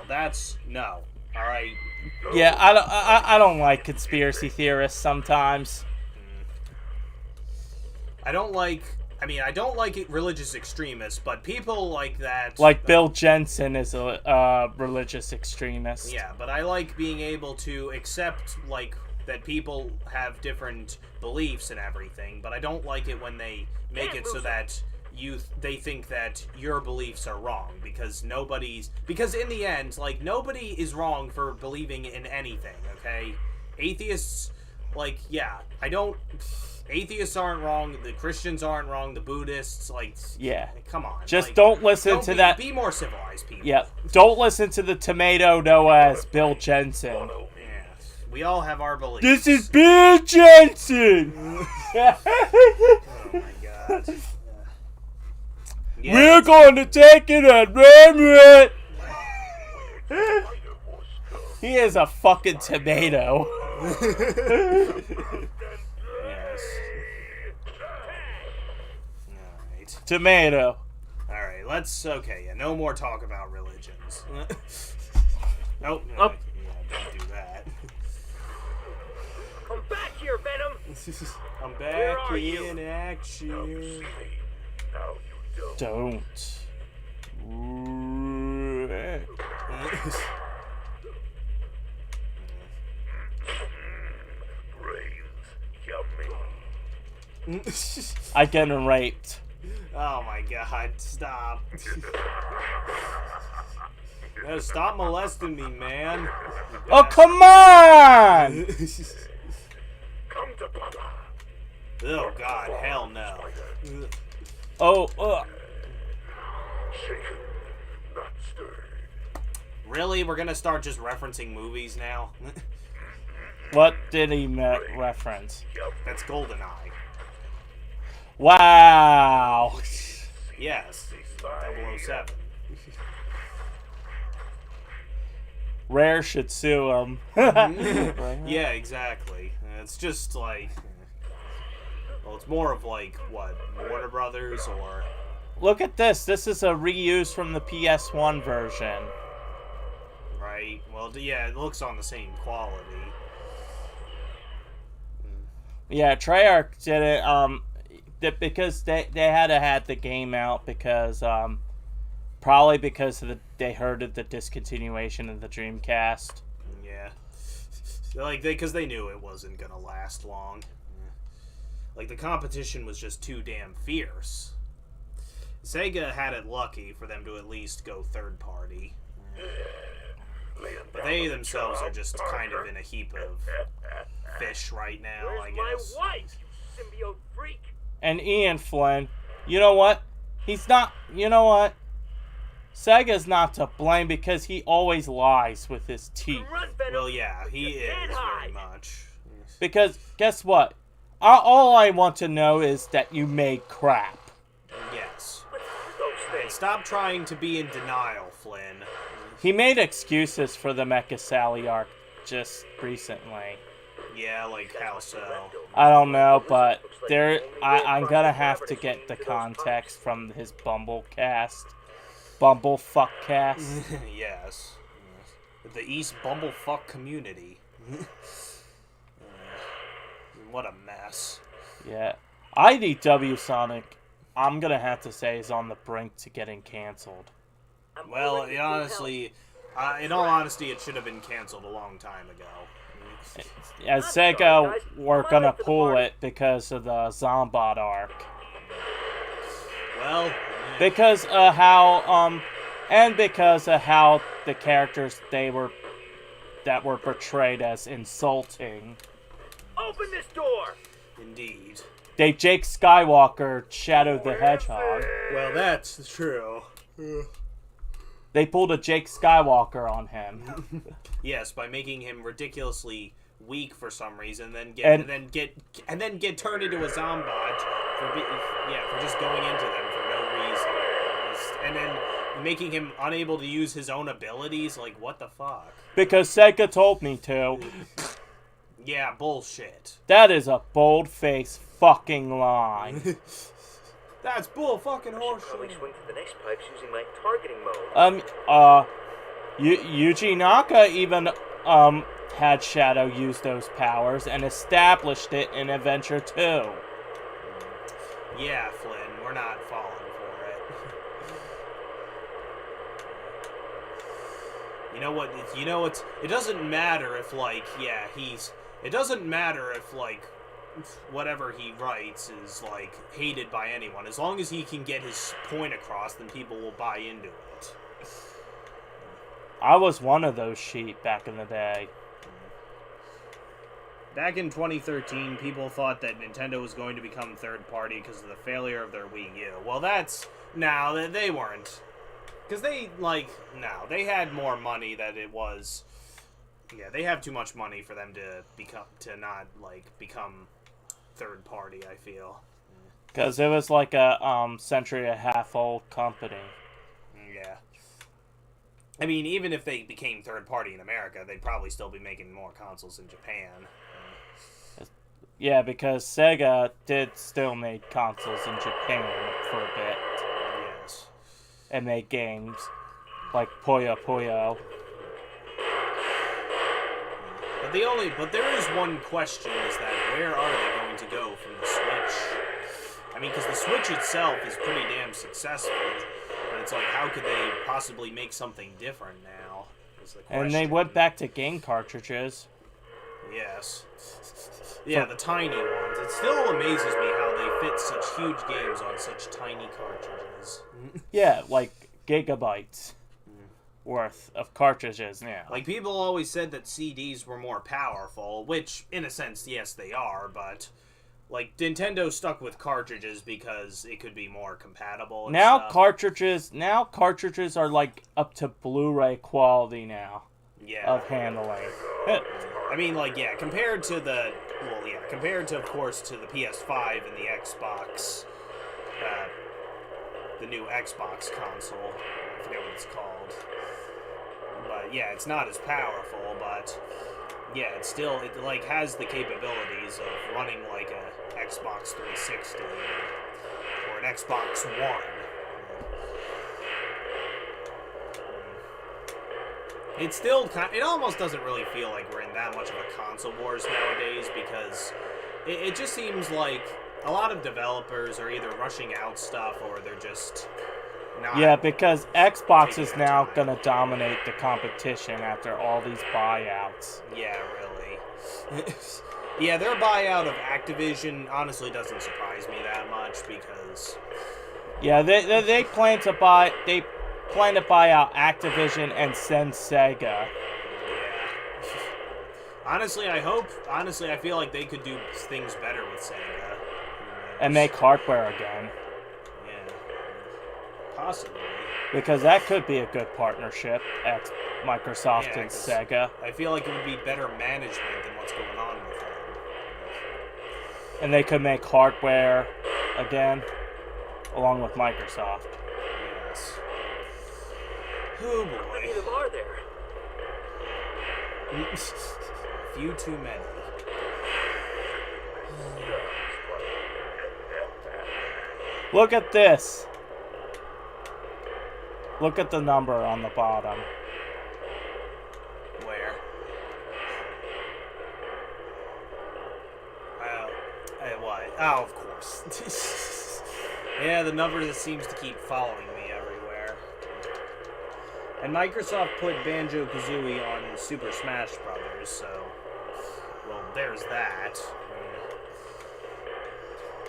that's no. Alright? Yeah, I don't like conspiracy theorists sometimes. I don't like religious extremists, but people like that... Like Bill Jensen is a religious extremist. Yeah, but I like being able to accept, like, that people have different beliefs and everything, but I don't like it when they make it so that they think that your beliefs are wrong, because in the end, like, nobody is wrong for believing in anything, okay? Atheists, like, yeah, atheists aren't wrong, the Christians aren't wrong, the Buddhists, like, yeah, come on. Just like, don't listen to that. Be more civilized, people. Yeah, don't listen to the tomato Noah's Bill Jensen. Yeah, we all have our beliefs. This is Bill Jensen! Oh my god. Yeah, We're going to take it and run it! He is a fucking tomato. Yes. Alright. Tomato. Alright, no more talk about religions. Nope. Oh. Yeah, don't do that. Come back here, Venom! I'm back in action. Don't. I getting raped. Oh my god, stop. No, stop molesting me, man. Oh, come on! Come to Papa. Oh god, hell no. Oh, Shaken, not stirred. Really? We're gonna start just referencing movies now? What did he reference? That's GoldenEye. Wow. Yes, 007. Rare should sue him. Yeah, exactly. It's just like... Well, it's more of like, what, Warner Brothers or... Look at this. This is a reuse from the PS1 version. Right. Well, yeah, it looks on the same quality. Yeah, Treyarch did it because they had to have the game out because probably because they heard of the discontinuation of the Dreamcast. Yeah. Because they knew it wasn't gonna last long. Like, the competition was just too damn fierce. Sega had it lucky for them to at least go third party. But they themselves are just kind of in a heap of fish right now, I guess. Where's my wife, you symbiote freak? And Ian Flynn, you know what? You know what? Sega's not to blame because he always lies with his teeth. Run, Venom. Well, yeah, he is can't very hide. much. Because, guess what? All I want to know is that you made crap. Yes. And stop trying to be in denial, Flynn. He made excuses for the Mecha Sally arc just recently. Yeah, like how so? I don't know, but I'm gonna have to get the context from his Bumblecast. Bumblefuckcast. Yes. The East Bumblefuck community. What a mess. Yeah. IDW Sonic, I'm gonna have to say, is on the brink to getting canceled. Well, in all honesty, it should have been canceled a long time ago. As Sega, we're gonna pull it because of the Zombot arc. Well, because because of how the characters that were portrayed as insulting. Open this door! indeed. Jake Skywalker Shadow the Hedgehog. Well, that's true. They pulled a Jake Skywalker on him. Yes, by making him ridiculously weak for some reason, and then get turned into a zombot for just going into them for no reason, and then making him unable to use his own abilities. Like, what the fuck? Because Sega told me to. Yeah, bullshit. That is a bold-faced fucking lie. That's bull fucking Probably horseshit. swing to the next pipes using my targeting mode. Yuji Naka even had Shadow use those powers and established it in Adventure 2. Yeah, Flynn, we're not falling for it. You know what? It doesn't matter if, like, yeah, it doesn't matter if, like, whatever he writes is, like, hated by anyone. As long as he can get his point across, then people will buy into it. I was one of those sheep back in the day. Back in 2013, people thought that Nintendo was going to become third party because of the failure of their Wii U. Well, they weren't. Because they had more money than it was. Yeah, they have too much money for them to not become third party, I feel. Because it was like a century and a half old company. Yeah. I mean, even if they became third party in America, they'd probably still be making more consoles in Japan. Yeah, because Sega did still make consoles in Japan for a bit. Yes. And made games like Puyo Puyo. But there is one question, is that where are they going to go from the Switch? I mean, because the Switch itself is pretty damn successful, but it's like, how could they possibly make something different now? Is the question. And they went back to game cartridges. Yes. Yeah, the tiny ones. It still amazes me how they fit such huge games on such tiny cartridges. Yeah, like gigabytes worth of cartridges now. Like, people always said that CDs were more powerful, which, in a sense, yes, they are, but, like, Nintendo stuck with cartridges because it could be more compatible and now stuff. Cartridges are, like, up to Blu-ray quality now. Yeah. Of handling. I mean, like, yeah, compared to, of course, to the PS5 and the Xbox, the new Xbox console, I forget what it's called. But yeah, it's not as powerful, but yeah, it has the capabilities of running like a Xbox 360 or an Xbox One. It's still it almost doesn't really feel like we're in that much of a console wars nowadays, because it just seems like a lot of developers are either rushing out stuff or they're just not. Yeah, because Xbox is now going to dominate the competition after all these buyouts. Yeah, really. Yeah, their buyout of Activision honestly doesn't surprise me that much, because yeah, they plan to buy out Activision and send Sega. Yeah. Honestly, I feel like they could do things better with Sega. And make hardware again. Yeah. Possibly. Because that could be a good partnership, Microsoft and Sega. I feel like it would be better management than what's going on with them. And they could make hardware again, along with Microsoft. Yes. Oh boy. How many of them are there? Few too many. Look at this. Look at the number on the bottom. Where? What? Oh, of course. Yeah, the number that seems to keep following me everywhere. And Microsoft put Banjo-Kazooie on Super Smash Brothers, so well, there's that.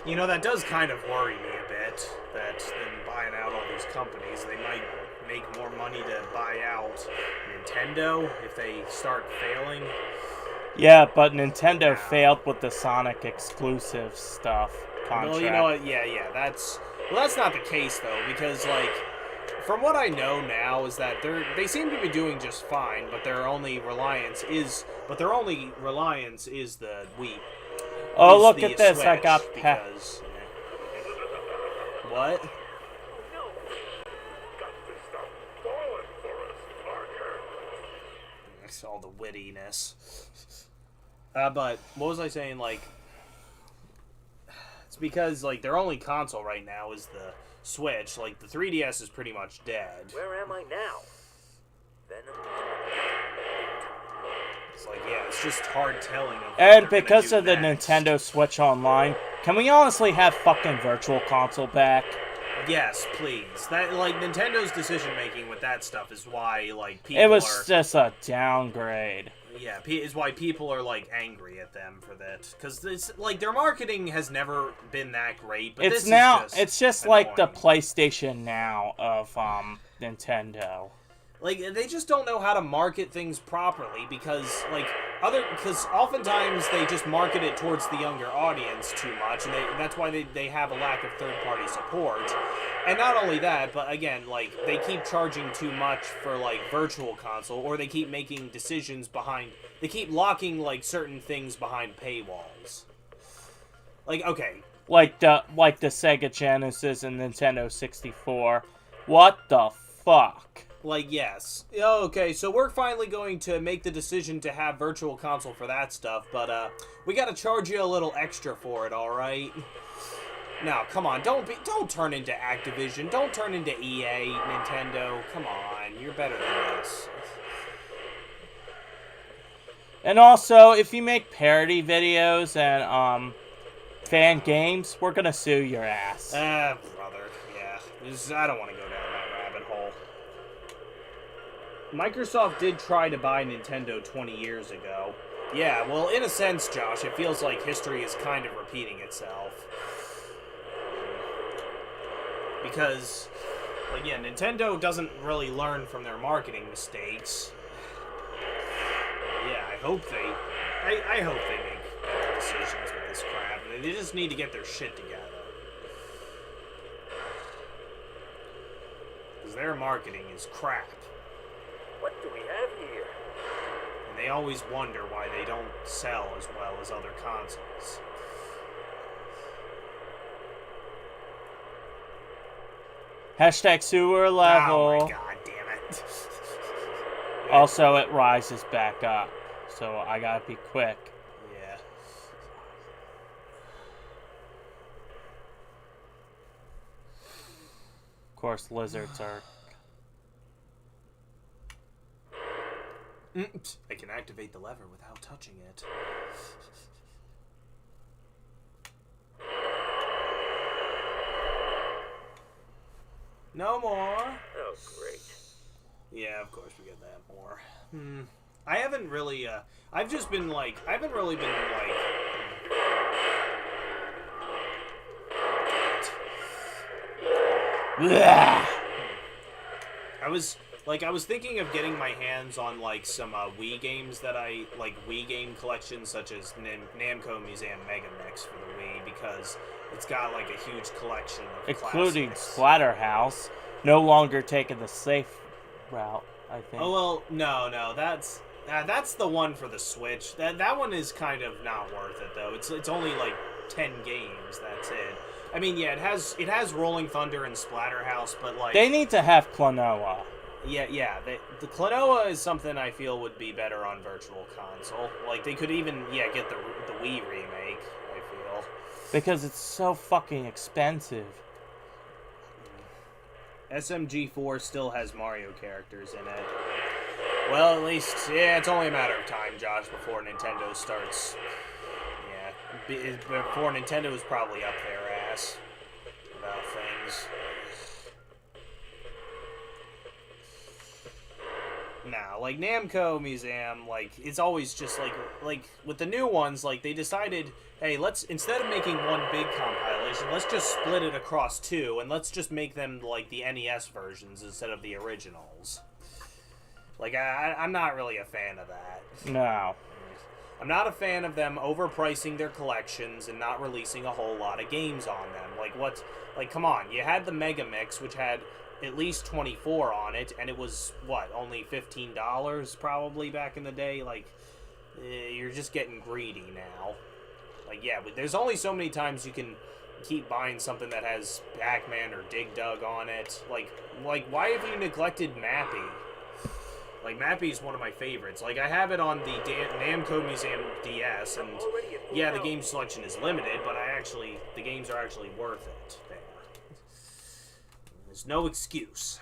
You know, that does kind of worry me a bit. that than buying out all these companies. They might make more money to buy out Nintendo if they start failing. Yeah, but Nintendo failed with the Sonic exclusive stuff contract. Well, you know what? Yeah, that's not the case though, because like from what I know now is that they seem to be doing just fine, but their only reliance is the Wii. Oh, is look the at this! I Switch, got because what? That's all the wittiness. But what was I saying? Like, it's because like their only console right now is the Switch. Like the 3DS is pretty much dead. Where am I now? Venom. It's like, yeah, it's just hard telling. And because of the Nintendo Switch Online, can we honestly have fucking Virtual Console back? Yes, please. That like Nintendo's decision making with that stuff is why like people It was just a downgrade. Yeah, is why people are like angry at them for that, because it's like their marketing has never been that great. But It's just like the PlayStation Now of Nintendo. Like they just don't know how to market things properly because oftentimes they just market it towards the younger audience too much, and that's why they have a lack of third-party support. And not only that, but again, like they keep charging too much for like Virtual Console, or they keep making decisions they keep locking like certain things behind paywalls. Like like the Sega Genesis and Nintendo 64. What the fuck? Like, yes. Okay, so we're finally going to make the decision to have Virtual Console for that stuff, but, we gotta charge you a little extra for it, alright? Now, come on, don't turn into Activision, don't turn into EA, Nintendo, come on, you're better than this. And also, if you make parody videos and, fan games, we're gonna sue your ass. Brother, yeah. I don't want to go down that rabbit hole. Microsoft did try to buy Nintendo 20 years ago. Yeah, well, in a sense, Josh, it feels like history is kind of repeating itself. Because, like, yeah, Nintendo doesn't really learn from their marketing mistakes. Yeah, I hope they make better decisions with this crap. They just need to get their shit together. Because their marketing is crap. What do we have here? And they always wonder why they don't sell as well as other consoles. Hashtag sewer level. Oh my god, damn it. Also, it rises back up, so I gotta be quick. Yeah. Of course, lizards are... I can activate the lever without touching it. No more. Oh, great. Yeah, of course we get that more. I haven't really, I haven't really been, I was thinking of getting my hands on, like, some, Wii games that Wii game collections, such as Namco Museum Mega Mix for the Wii, because it's got, like, a huge collection of including classics. Splatterhouse, no longer taking the safe route, I think. Oh, well, no, that's the one for the Switch. That one is kind of not worth it, though. It's only, like, 10 games, that's it. I mean, yeah, it has Rolling Thunder and Splatterhouse, but, like... They need to have Klonoa. Yeah, the Klonoa is something I feel would be better on Virtual Console. Like, they could even, get the Wii remake, I feel. Because it's so fucking expensive. SMG4 still has Mario characters in it. Well, at least, it's only a matter of time, Josh, before Nintendo starts... Yeah, before Nintendo's probably up their ass about things. No, like Namco Museum, like it's always just like with the new ones, like they decided, hey, let's instead of making one big compilation, let's just split it across two, and let's just make them like the NES versions instead of the originals. Like I'm not really a fan of that. No. I'm not a fan of them overpricing their collections and not releasing a whole lot of games on them. Like come on, you had the Mega Mix, which had at least 24 on it, and it was, what, only $15 probably back in the day? Like, you're just getting greedy now. Like, yeah, but there's only so many times you can keep buying something that has Pac-Man or Dig Dug on it. Like why have you neglected Mappy? Like, Mappy is one of my favorites. Like, I have it on the Namco Museum DS, and yeah, the game selection is limited, but the games are actually worth it there. There's no excuse.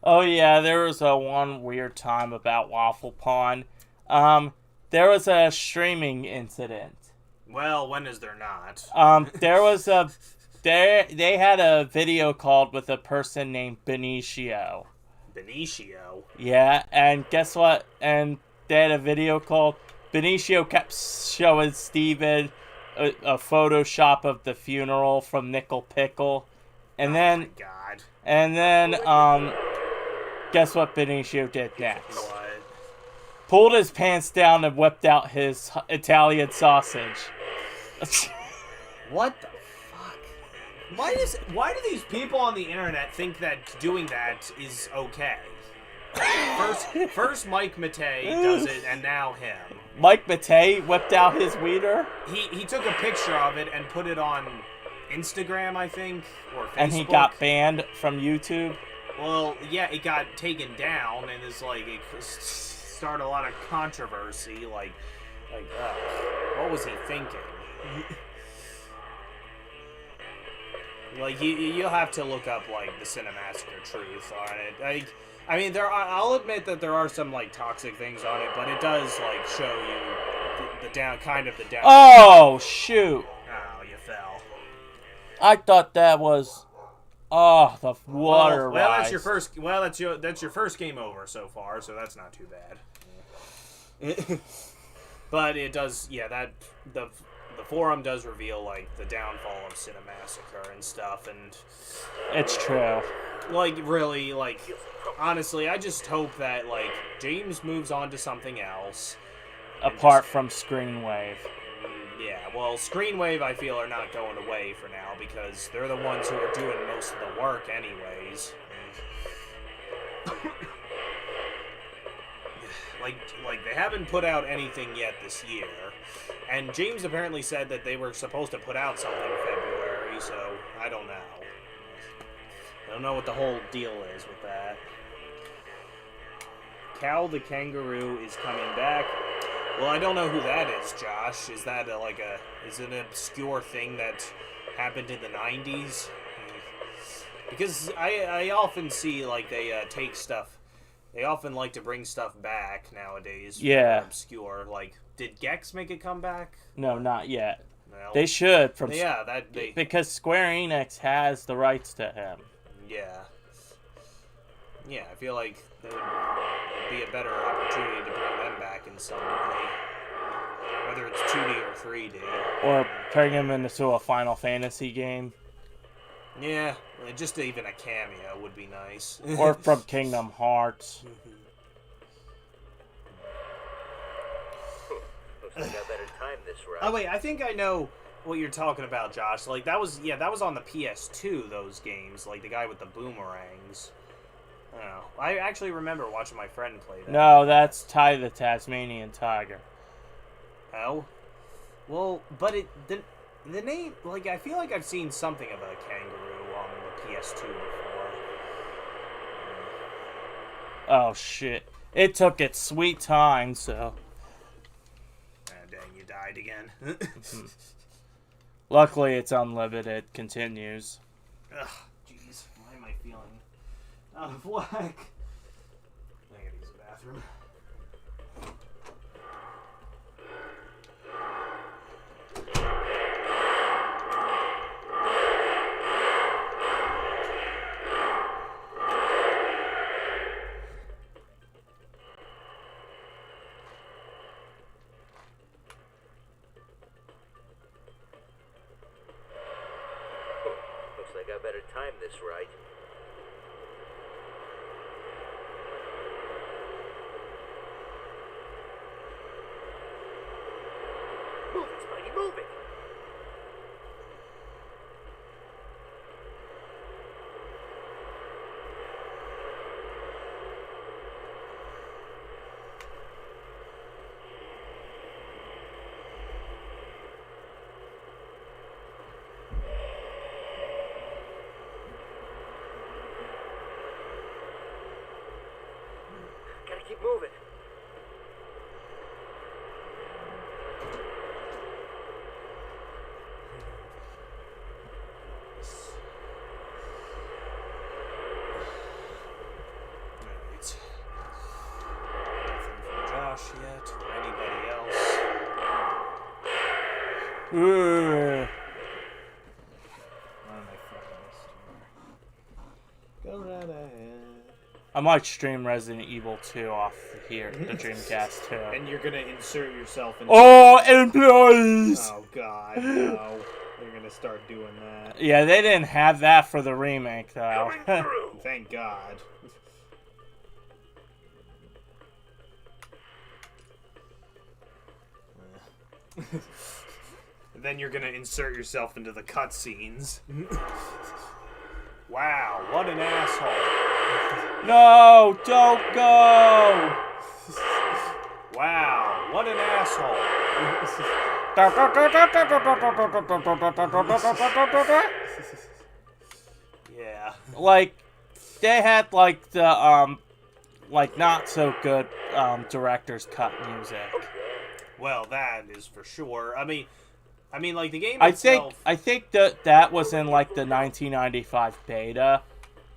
Oh yeah, there was one weird time about Waffle Pawn. There was a streaming incident. Well, when is there not? There was they had a video called with a person named Benicio. Benicio? Yeah, and guess what? And they had a video called. Benicio kept showing Steven a Photoshop of the funeral from Nickel Pickle. And then, my God. And then, guess what Benicio did next? What? Pulled his pants down and whipped out his Italian sausage. What the fuck? Why do these people on the internet think that doing that is okay? First Mike Matei does it, and now him. Mike Matei whipped out his wiener? He took a picture of it and put it on Instagram, I think, or Facebook. And he got banned from YouTube? Well, yeah, it got taken down, and it's like, it started a lot of controversy, like, what was he thinking? Like, you'll have to look up, like, the Cinemassacre truth on it. I mean, I'll admit that there are some, like, toxic things on it, but it does, like, show you the down. Oh, shoot. Oh, you fell. I thought that was... Oh, the water well, rise. that's your first. Well, that's your first game over so far, so that's not too bad. But it does, yeah. That the forum does reveal like the downfall of Cinemassacre and stuff, and it's true. Like really, like honestly, I just hope that like James moves on to something else. Apart from Screenwave. Yeah, well, Screenwave, I feel, are not going away for now because they're the ones who are doing most of the work anyways. like they haven't put out anything yet this year. And James apparently said that they were supposed to put out something in February, so I don't know. I don't know what the whole deal is with that. Cal the Kangaroo is coming back. Well, I don't know who that is, Josh. Is that is it an obscure thing that happened in the 90s? Because I often see, like, they take stuff. They often like to bring stuff back nowadays. Yeah. Obscure. Like, did Gex make a comeback? No, not yet. Well, they should. Because Square Enix has the rights to him. Yeah. Yeah, I feel like there would be a better opportunity to bring them back in some way. Whether it's 2D or 3D. Or bring them into a Final Fantasy game. Yeah, just even a cameo would be nice. Or from Kingdom Hearts. Looks like I better time this right. Oh wait, I think I know what you're talking about, Josh. Like that was on the PS2, those games, like the guy with the boomerangs. Oh, I actually remember watching my friend play that. No, that's Ty the Tasmanian Tiger. Oh? Well, but the name, like, I feel like I've seen something of a kangaroo on the PS2 before. Oh, shit. It took its sweet time, so... Ah, dang, you died again. Luckily, it's unlimited. Continues. Ugh, jeez. Why am I feeling out of whack? I gotta use the bathroom. time this right. Move it, Spidey, move it! Gotta keep moving. Alright. Nothing from Josh yet, or anybody else. Ugh. Where am I from this? Go right ahead. I might stream Resident Evil 2 off here, the Dreamcast too. And you're gonna insert yourself into. Oh, employees! Oh God, no! You're gonna start doing that. Yeah, they didn't have that for the remake though. Thank God. Then you're gonna insert yourself into the cutscenes. Wow, what an asshole! No, don't go! Wow, what an asshole! Yeah. Like, they had like the like not so good director's cut music. Well, that is for sure. I mean, like the game I itself. think that was in like the 1995 beta,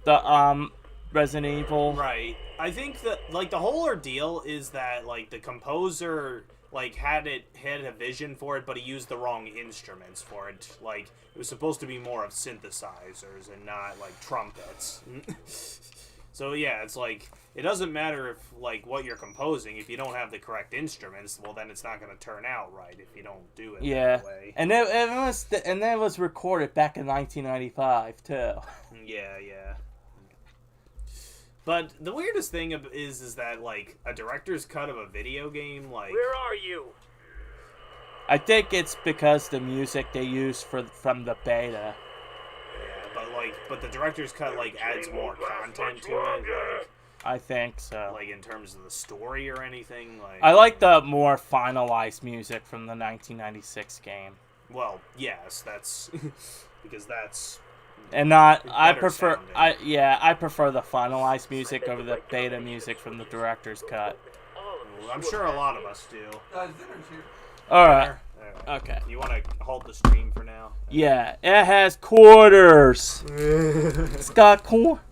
the Resident Evil. Right. I think that like the whole ordeal is that like the composer like had a vision for it, but he used the wrong instruments for it. Like it was supposed to be more of synthesizers and not like trumpets. So yeah, it's like it doesn't matter if like what you're composing, if you don't have the correct instruments, well then it's not going to turn out right if you don't do it that way. And it was recorded back in 1995 too. Yeah. But the weirdest thing is that like a director's cut of a video game, like Where are you? I think it's because the music they used from the beta. yeah, but the director's cut like adds more content to it, like I think so. like in terms of the story or anything, like I like the more finalized music from the 1996 game. well, yes, that's because that's And not I better prefer sounding. I prefer the finalized music over the beta music from the director's cut. I'm sure a lot of us do. Dinner's here. All right. Alright. Okay. You want to hold the stream for now? Yeah, it has quarters. It's got quarters.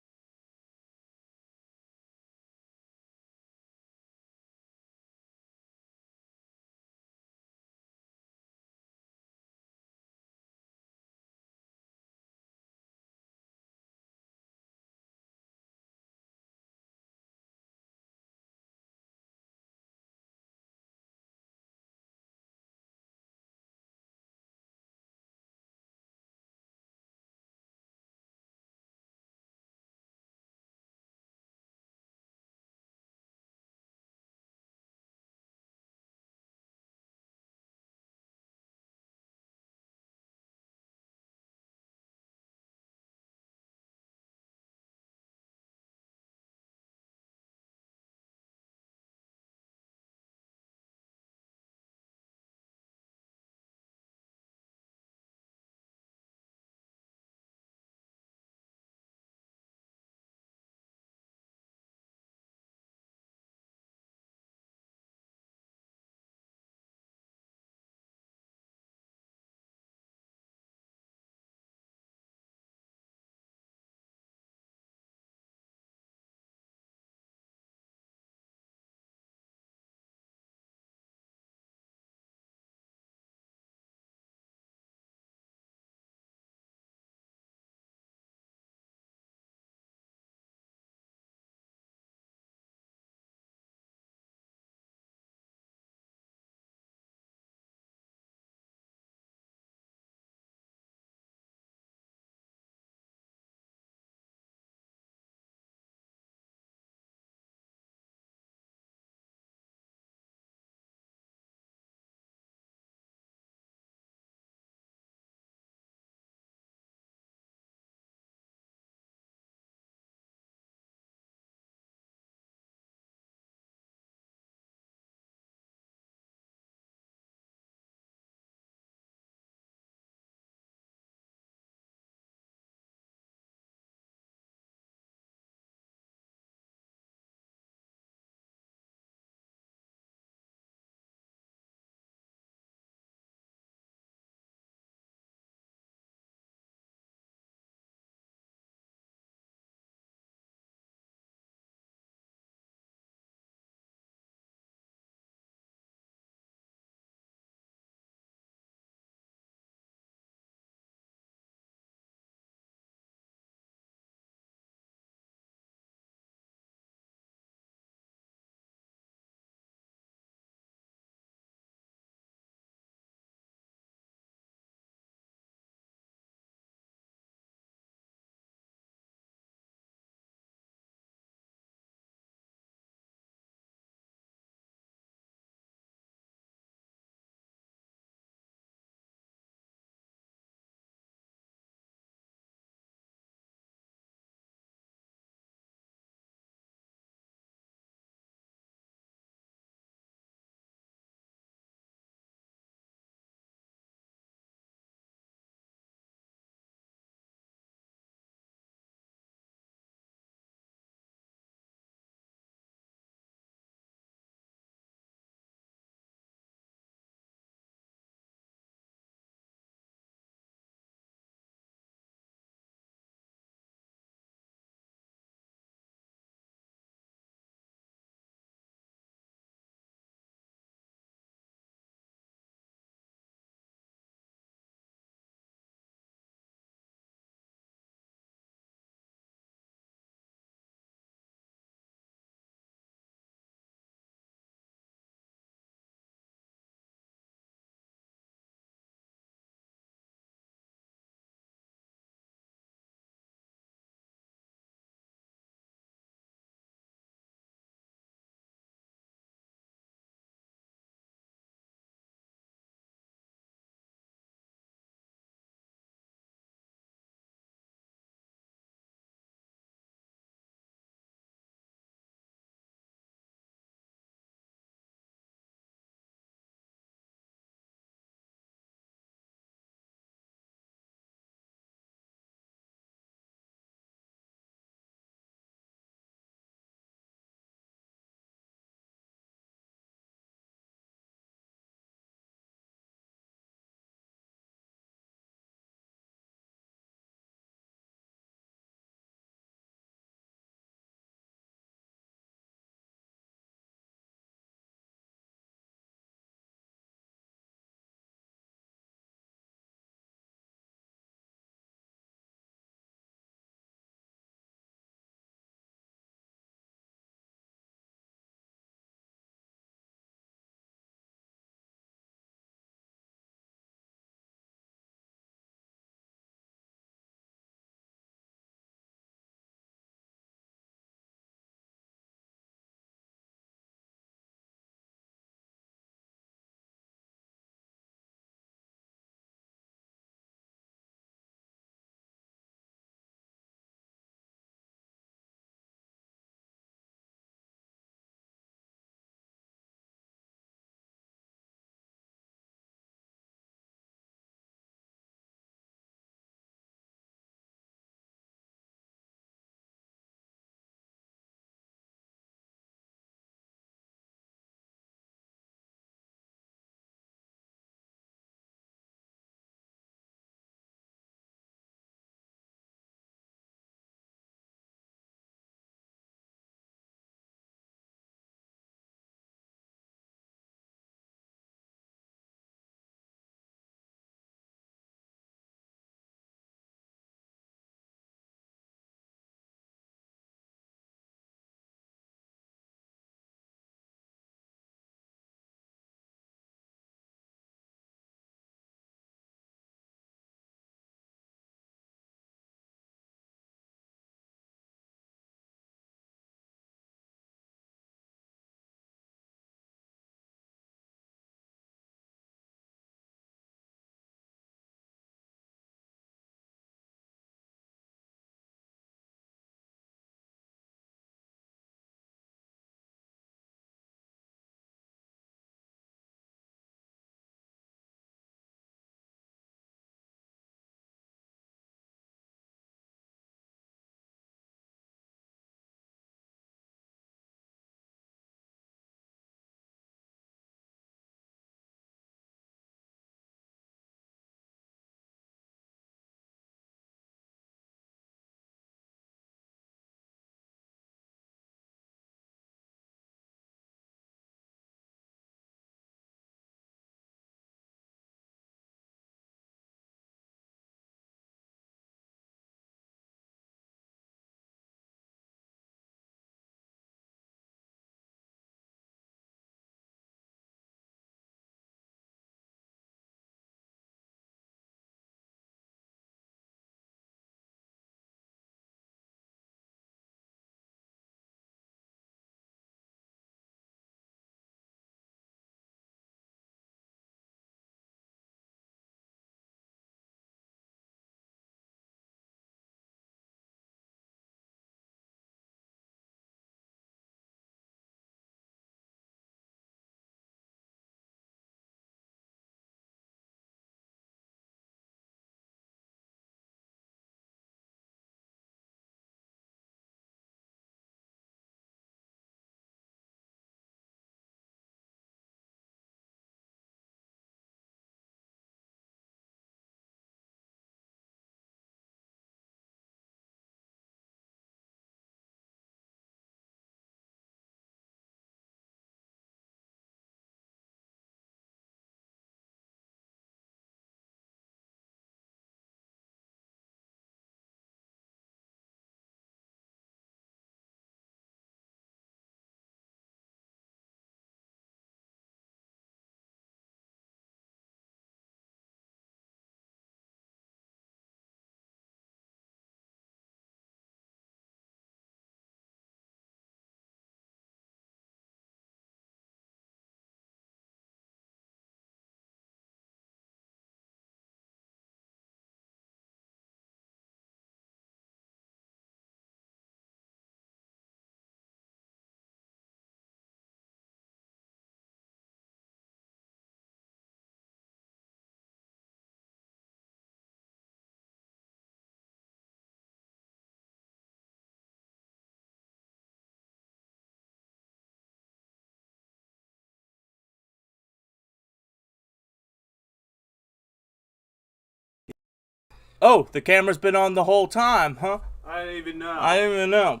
Oh, the camera's been on the whole time, huh? I didn't even know. I didn't even know.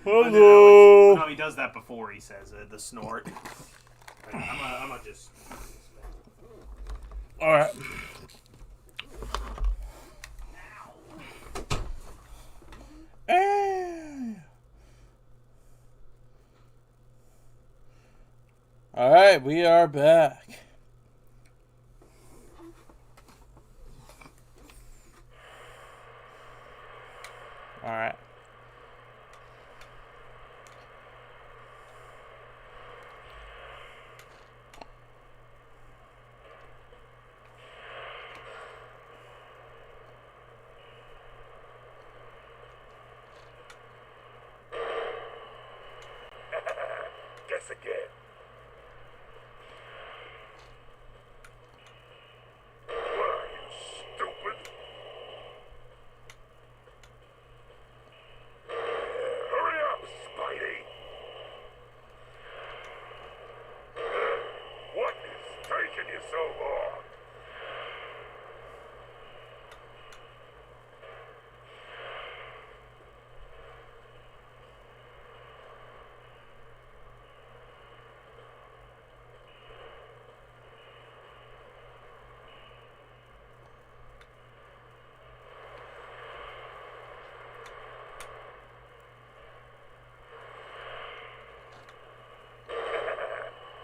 Oh, Hello. no, he does that before he says it, the snort. I'm gonna just... Alright. Alright, we are back. Alright. Guess again. What are you, stupid? Hurry up, Spidey! What is taking you so long?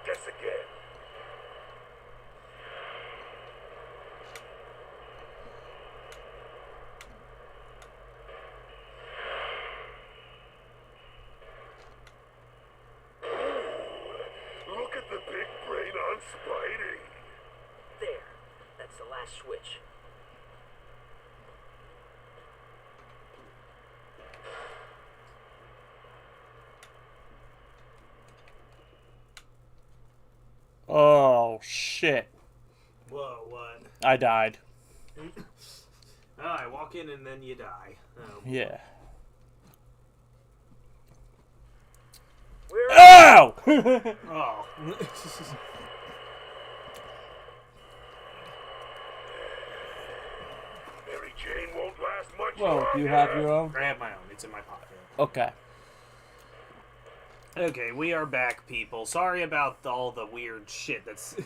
Guess again. Ooh, look at the big brain on Spidey. There. That's the last switch. Oh, shit. Whoa, what? I died. Oh, I walk in and then you die. Oh. Yeah. Where Ow! Oh. Mary Jane won't last much Whoa, longer. do you have your own? I have my own. It's in my pocket. Okay. Okay, we are back, people. Sorry about all the weird shit that's... Yeah.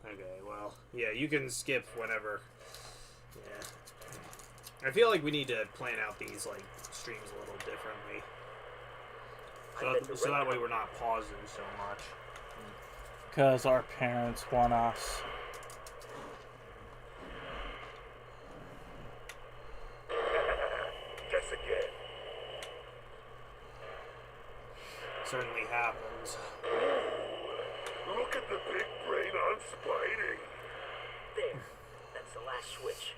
Okay, well, yeah, you can skip whenever. Yeah. I feel like we need to plan out these, like, streams a little differently. So that way we're not pausing so much. Because our parents want us. Guess again. Certainly happens. Look at the big brain on Spidey. There. That's the last switch.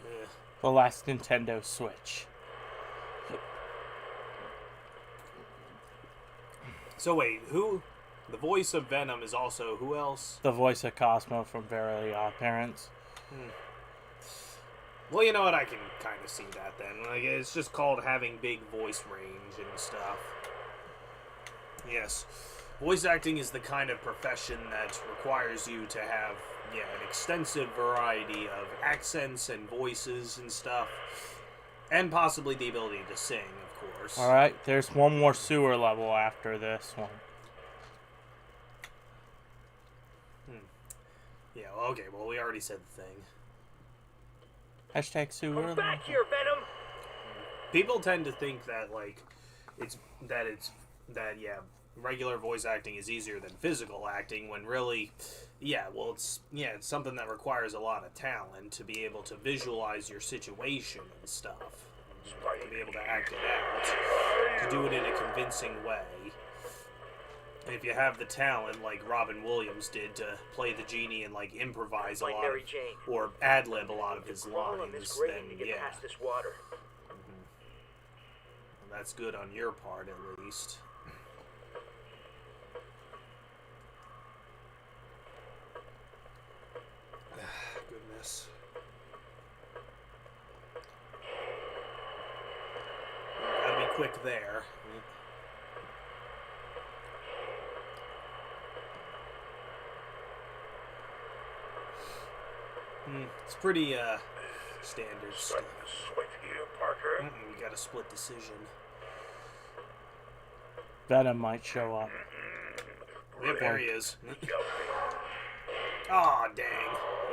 Yeah. The last Nintendo Switch. So wait, who? The voice of Venom is also who else? The voice of Cosmo from Fairly Odd Parents. Well, you know what? I can kind of see that then. Like, it's just called having big voice range and stuff. Yes. Voice acting is the kind of profession that requires you to have, yeah, an extensive variety of accents and voices and stuff. And possibly the ability to sing, of course. Alright, there's one more sewer level after this one. Yeah, well, okay, well, we already said the thing. Hashtag sewer Come level. back here, Venom! People tend to think that, like, yeah, regular voice acting is easier than physical acting, when really, yeah, well, it's something that requires a lot of talent to be able to visualize your situation and stuff. To be able to act it out. To do it in a convincing way. And if you have the talent, like Robin Williams did, to play the genie and, like, improvise a Like lot Mary of, Jane. or ad-lib a lot of his Crawl on this lines, grating then, to get yeah. past this water. Well, that's good on your part, at least. Goodness. Gotta be quick there. It's pretty, standard stuff. Starting to sweat here, Parker. We got a split decision. Venom might show up. Yep, there he is. Aw, dang.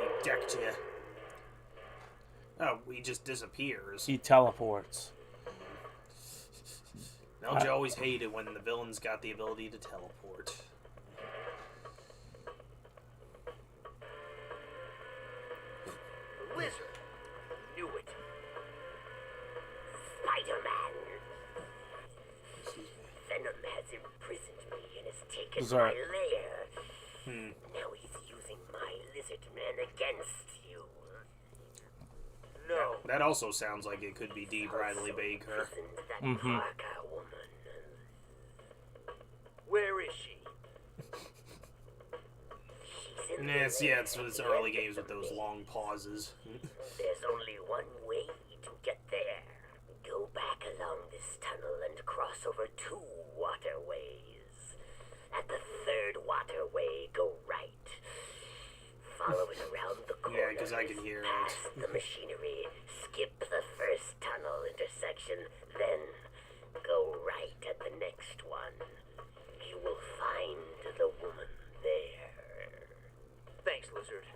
He decked you. Oh, he just disappears. He teleports. Don't you always hate it when the villain's got the ability to teleport? Lizard. Knew it. Spider-Man. Venom has imprisoned me and has taken Sorry. my lair. Now he's using my lizard man against you. No. That also sounds like it could be D. Bradley Baker. Imprisoned that Mhm. Parker woman. Where is she? She's in It's, the yeah, lair it's at the early end games of with those the long pauses. There's only one way to get there. Go back along this tunnel and cross over 2 waterways. At the 3rd waterway, go right. Follow it around the corner. Yeah, 'cause I can hear it. Past the machinery. Skip the first tunnel intersection, then go right at the next one. You will find the woman there. Thanks, Lizard.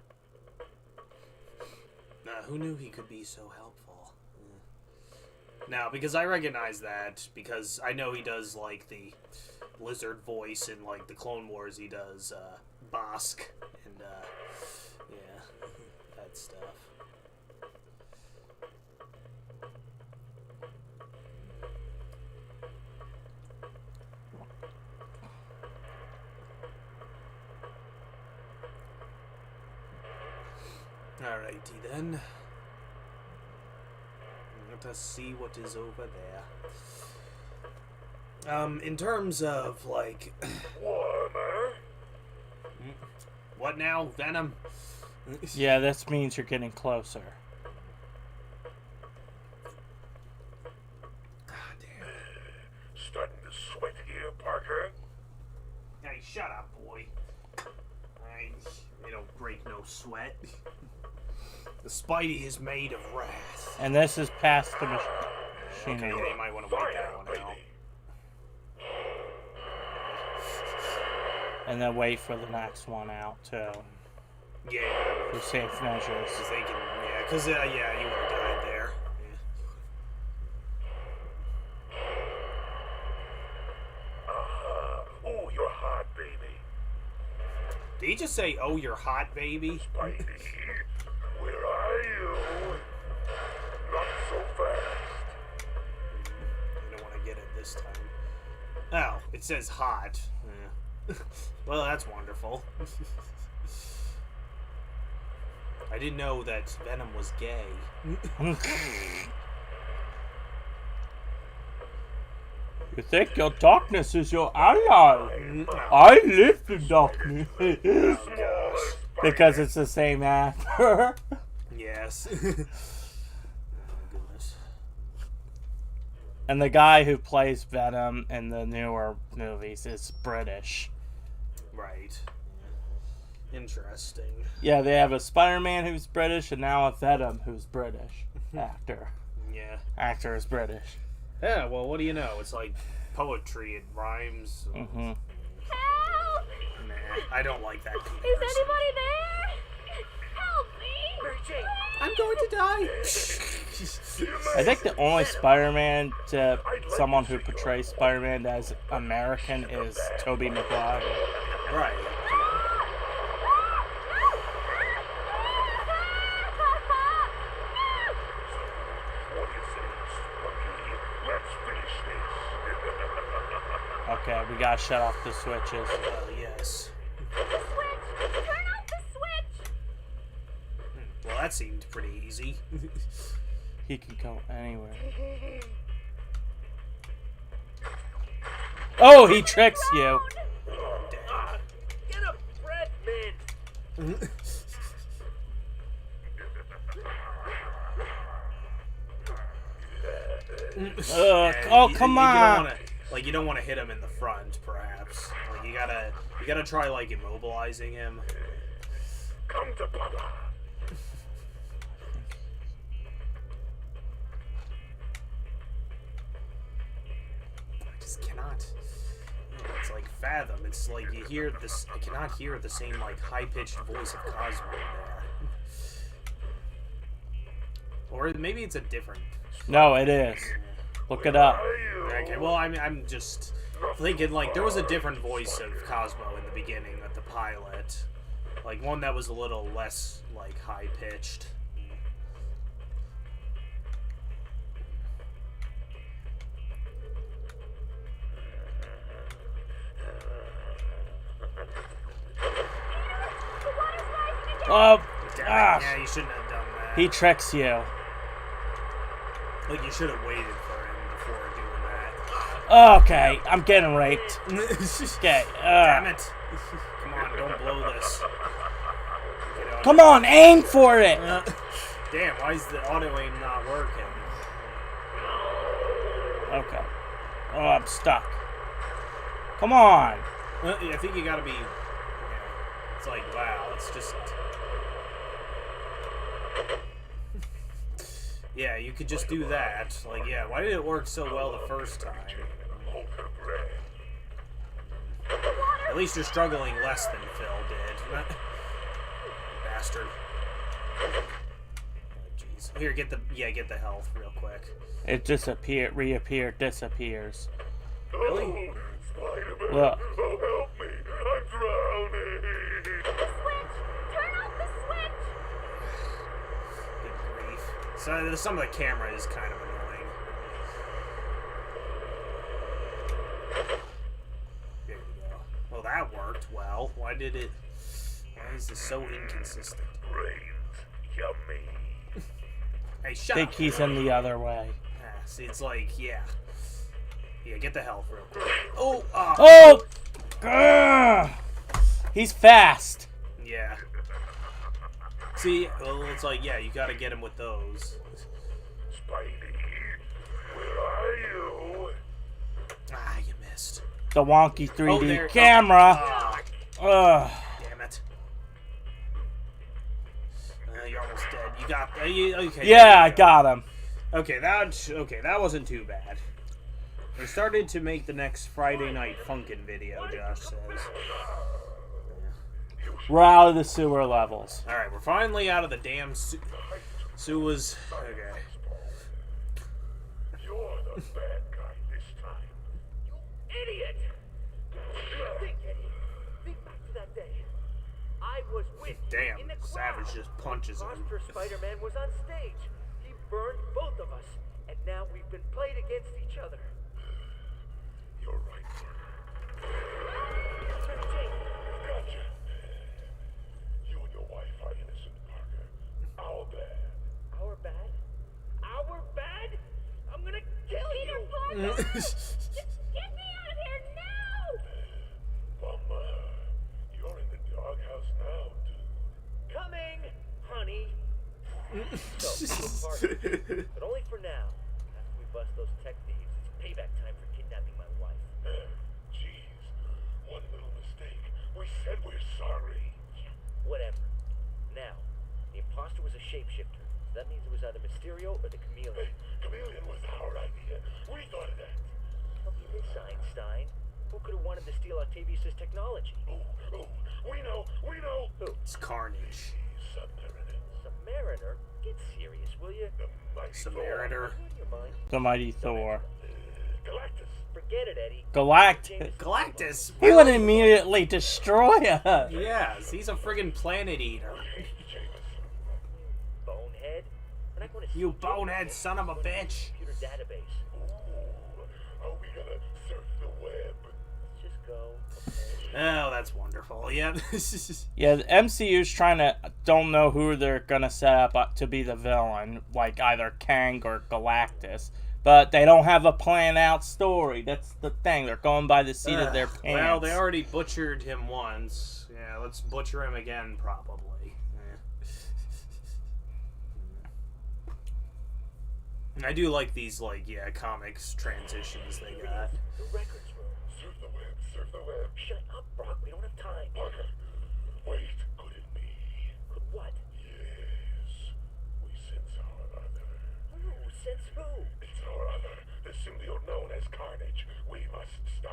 Who knew he could be so helpful? Now, because I recognize that, because I know he does, like, the lizard voice in, like, the Clone Wars, he does, Bosk, and, yeah, that stuff. Alrighty then. Let us see what is over there. In terms of, like... Warmer. What now? Venom? Yeah, this means you're getting closer. God damn. Starting to sweat here, Parker. Hey, shut up, boy. You don't break no sweat. The Spidey is made of wrath. And this is past the Okay, machinery. they might want to wait that one out. And then wait for the next one out, too. Yeah. For safe measures. Because they can, yeah, because, yeah, you would have died there. Oh, you're hot, baby. Did he just say, oh, you're hot, baby? Spidey, where are you? Not so fast. I don't want to get it this time. Oh, it says hot. Yeah. Well, that's wonderful. I didn't know that Venom was gay. You think your darkness is your ally? I live in darkness. Because it's the same actor. Yes. Oh, goodness. And the guy who plays Venom in the newer movies is British. Right. Yeah. Interesting. Yeah, they have a Spider-Man who's British and now a Venom who's British. Actor. Yeah. Actor is British. Yeah, well, what do you know? It's like poetry, it rhymes. Mm-hmm. Help! Nah, I don't like that. Is anybody there? Help me! Mary Jane! I'm going to die. I think the only Spider-Man to someone who portrays Spider-Man as American is Tobey Maguire. Right. What do you say, Spunky? Let's finish this. Okay, we gotta shut off the switches. Yes. The switch! Turn off the switch! Well, that seemed pretty easy. He can go anywhere. Oh, he tricks you. Get a bread mint! Oh, come on. You don't want to hit him in the front, perhaps. Like, you gotta try, like, immobilizing him. Come to Papa. cannot. It's like Fathom. It's like you hear this. I cannot hear the same like high-pitched voice of Cosmo there. Or maybe it's a different. No, it is. Look it up. Okay, well, I'm just thinking like there was a different voice of Cosmo in the beginning of the pilot, like one that was a little less like high-pitched. Oh, Yeah, you shouldn't have done that. he tricks you. Like you should have waited for him before doing that. Okay, I'm getting raped. Okay. Damn it! Come on, don't blow this. Come on, aim for it. Damn, why is the auto aim not working? Okay. Oh, I'm stuck. Come on. I think you gotta be. Yeah, it's like wow, it's just. Yeah, you could just do that. Like, yeah, why did it work so well the first time? At least you're struggling less than Phil did. Bastard. Oh, jeez. Here, get the health real quick. It reappeared, disappears. Really? Spider-Man, Look. oh, help me! I'm drowning! Turn off the switch! Good grief. So some of the camera is kind of annoying. There you go. Well, that worked well. Why did it... Why is this so inconsistent? Brains, yummy. Hey, I shut think up. he's in the other way. Ah, see, it's like, yeah. Yeah, get the health real quick. Oh! Oh! Grr! He's fast. Yeah. See, well, it's like, yeah, you gotta get him with those. Spidey, where are you? Ah, you missed. The wonky 3D there. camera. Ah, Ugh. damn it. You're almost dead. You got... okay. Yeah, there you I go. got him. Okay, that wasn't too bad. We started to make the next Friday Night Funkin' video, Josh says. We're out of the sewer levels. Alright, we're finally out of the damn sewers. Okay. You're the bad guy this time. Idiot! Think, Eddie. Think back to that day. I was with you Damn, in the Savage crowd. just punches him. Monster Spider-Man was on stage. He burned both of us, and now we've been played against each other. You're right, Attorney Jane, Gotcha. You and your wife are innocent, Parker. Our bad. our bad? Our bad? I'm gonna kill Peter you! Parker! Get me out of here now! Mama, you're in the doghouse now, dude. Coming, honey. So, Parker, but only for now. After we bust those tech thieves, it's payback time for kidnapping my wife. Jeez, one little mistake. We said we're sorry. Yeah, whatever. Now, the imposter was a shapeshifter. So that means it was either Mysterio or the Chameleon. Hey, Chameleon was our idea. We thought of that. Tell me this, Einstein. Who could have wanted to steal Octavius' technology? Oh, we know. Who? It's Carnage. Submariner. Submariner? Get serious, will you? The mighty Samaritan. In your mind. The mighty Thor. Galactus. Forget it, Eddie. Galactus. Galactus! He would immediately destroy us. Yes, he's a friggin' planet eater. Bonehead. We're not going to You bonehead son of a bitch. computer database. Are we gonna surf the web? Let's just go. Oh, that's wonderful. Yeah. Yeah, the MCU's trying to don't know who they're gonna set up to be the villain, like either Kang or Galactus. But they don't have a planned out story. That's the thing. They're going by the seat of their pants. Well, they already butchered him once. Yeah, let's butcher him again, probably. And I do like these, like, yeah, comics transitions they got. The records room. Surf the web. Shut up, Brock. We don't have time. Parker, wait, could it be? Could what? Yes, we sense our other. Who? Since who? It's our other, the symbiote known as Carnage. We must stop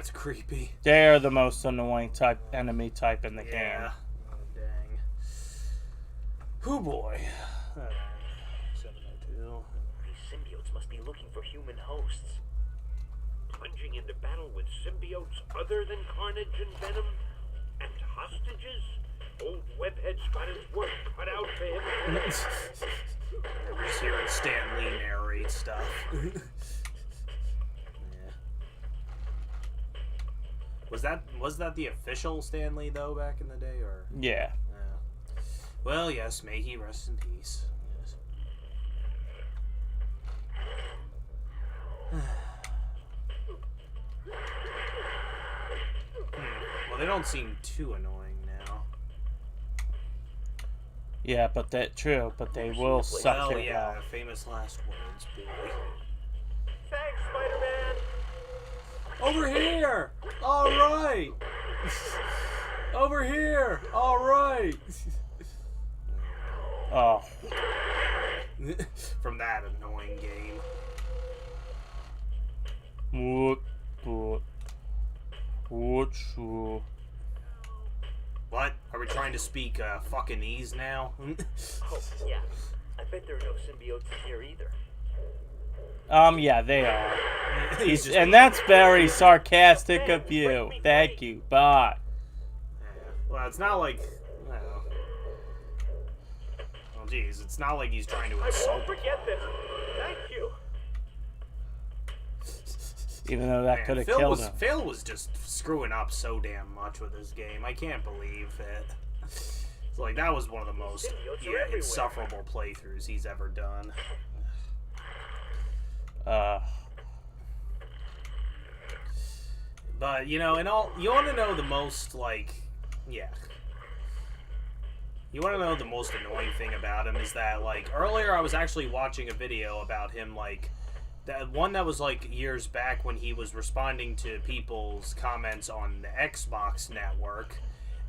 that's creepy. They're the most annoying enemy type in the game. Yeah. Oh, dang. Hoo boy. 702. These symbiotes must be looking for human hosts. Plunging into battle with symbiotes other than Carnage and Venom? And hostages? Old Webhead's got his work cut out for him. We're just hearing Stan Lee narrate stuff. Yeah. Was that the official Stan Lee though back in the day, or? Yeah. Well, yes. May he rest in peace. Yes. Well, they don't seem too annoying now. Yeah, but they will suck Well, your yeah. health. Famous last words, boy. Thanks, Spider-Man. Over here! Alright! Over here! Alright! Oh. From that annoying game. What? Are we trying to speak fucking ease now? Oh, yeah. I bet there are no symbiotes in here either. Yeah, they are. And that's very sarcastic of you. Thank you. Bye. Well, it's not like... Well, geez, it's not like he's trying to I insult won't forget this. Thank you. Even though that could have Phil killed him. Phil was just screwing up so damn much with this game. I can't believe it. It's like, that was one of the most insufferable playthroughs he's ever done. But, you know, you want to know the most, like, yeah. You want to know the most annoying thing about him is that, like, earlier I was actually watching a video about him, like, that one that was, like, years back when he was responding to people's comments on the Xbox network,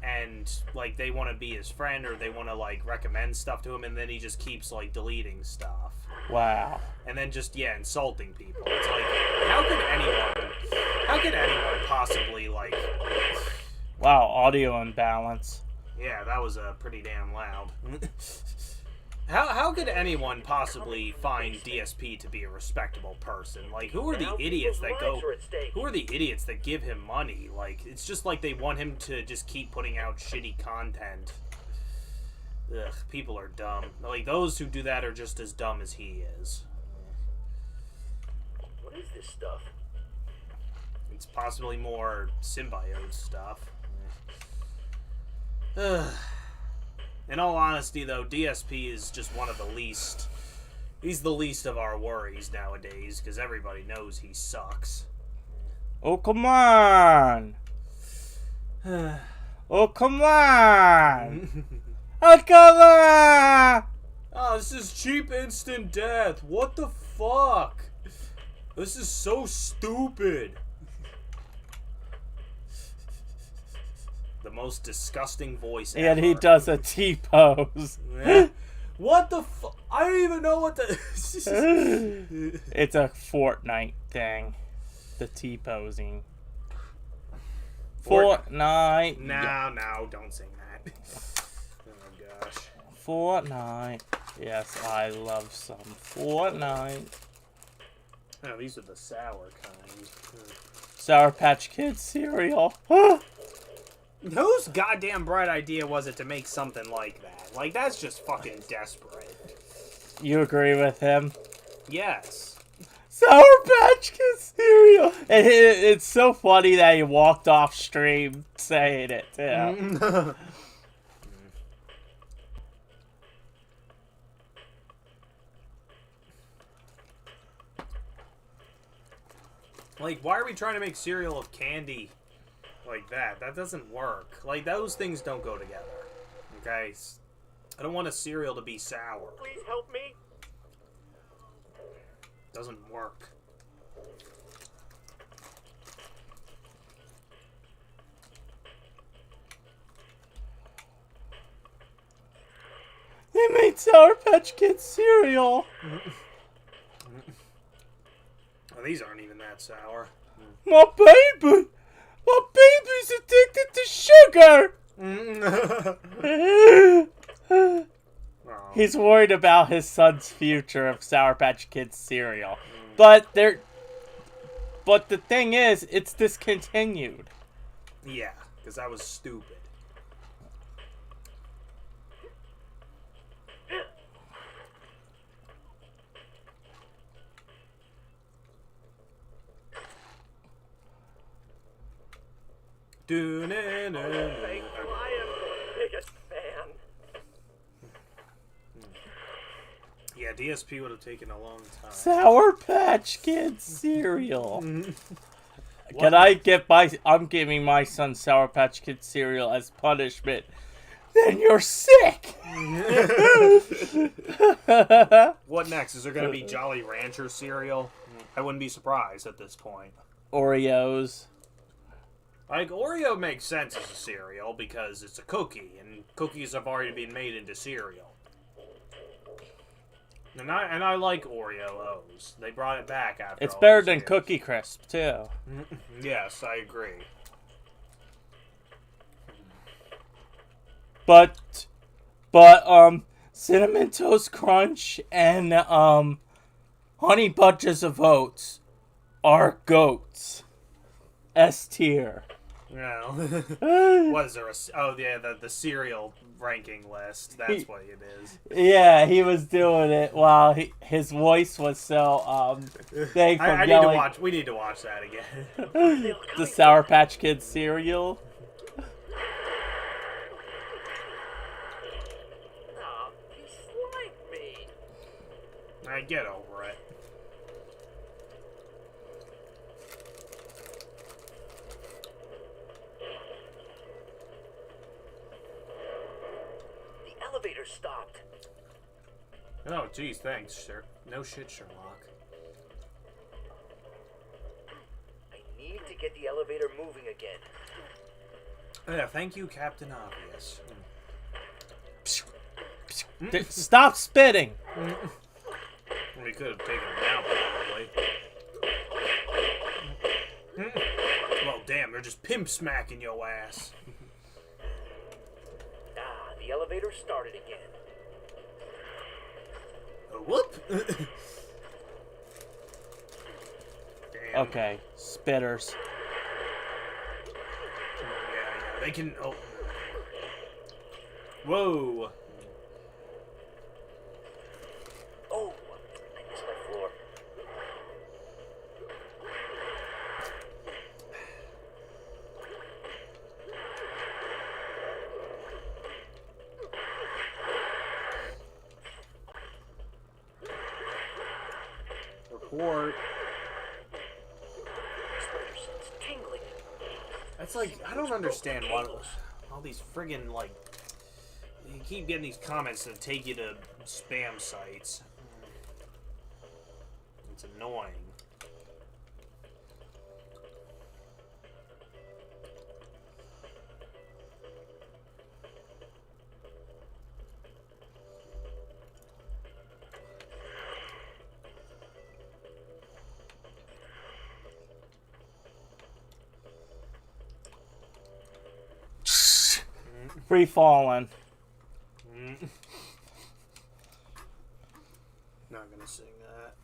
and, like, they want to be his friend or they want to, like, recommend stuff to him, and then he just keeps, like, deleting stuff. Wow. And then just, yeah, insulting people. It's like, how could anyone possibly, like... Wow, audio imbalance. Yeah, that was pretty damn loud. How could anyone possibly find DSP to be a respectable person? Like, who are the idiots that go... Who are the idiots that give him money? Like, it's just like they want him to just keep putting out shitty content. Ugh, people are dumb. Like, those who do that are just as dumb as he is. What is this stuff? It's possibly more symbiote stuff. Ugh. In all honesty, though, DSP is just one of the least... He's the least of our worries nowadays, because everybody knows he sucks. Oh, come on! Oh, come on! Oh, come on! Oh, this is cheap instant death. What the fuck? This is so stupid. The most disgusting voice ever. And he does a T-pose. Yeah. What the fuck? I don't even know what the... It's a Fortnite thing. The T-posing. Fortnite. No, don't sing that. Oh, gosh. Fortnite. Yes, I love some Fortnite. Oh, these are the sour kind. Sour Patch Kids cereal. Whose goddamn bright idea was it to make something like that? Like, that's just fucking desperate. You agree with him? Yes. Sour Patch Kids cereal. And it's so funny that he walked off stream saying it too. Like, why are we trying to make cereal of candy like that? That doesn't work. Like, those things don't go together. Okay? I don't want a cereal to be sour. Please help me. Doesn't work. They made Sour Patch Kids cereal. Oh, these aren't even that sour. My baby. My baby's addicted to sugar! He's worried about his son's future of Sour Patch Kids cereal. But the thing is, it's discontinued. Yeah, because that was stupid. I am the biggest fan. Yeah, DSP would have taken a long time. Sour Patch Kids cereal. Can I get I'm giving my son Sour Patch Kids cereal as punishment. Then you're sick. What next? Is there going to be Jolly Rancher cereal? I wouldn't be surprised at this point. Oreos. Like, Oreo makes sense as a cereal because it's a cookie, and cookies have already been made into cereal. And I like Oreo O's. They brought it back after It's all better these than years. Cookie Crisp, too. Yes, I agree. But Cinnamon Toast Crunch and Honey Bunches of Oats are goats. S tier. No. What is there? Oh, yeah, the cereal ranking list. That's what it is. Yeah, he was doing it while his voice was so big from yelling. We need to watch that again. The Sour Patch Kids cereal. Oh, he slimed me. I get over it. The elevator stopped. Oh, geez, thanks, sir. No shit, Sherlock. I need to get the elevator moving again. Yeah, thank you, Captain Obvious. Stop spitting. We could have taken him out, probably. Well, damn, they're just pimp smacking your ass. Ah, the elevator started again. Whoop! Damn. Okay, spitters. Yeah, they can. Oh. Whoa! Oh, I missed my floor. Report. Spider sense tingling. That's like, I don't understand why all these friggin' like, you keep getting these comments that take you to spam sites. It's annoying. Free falling. Not gonna sing that.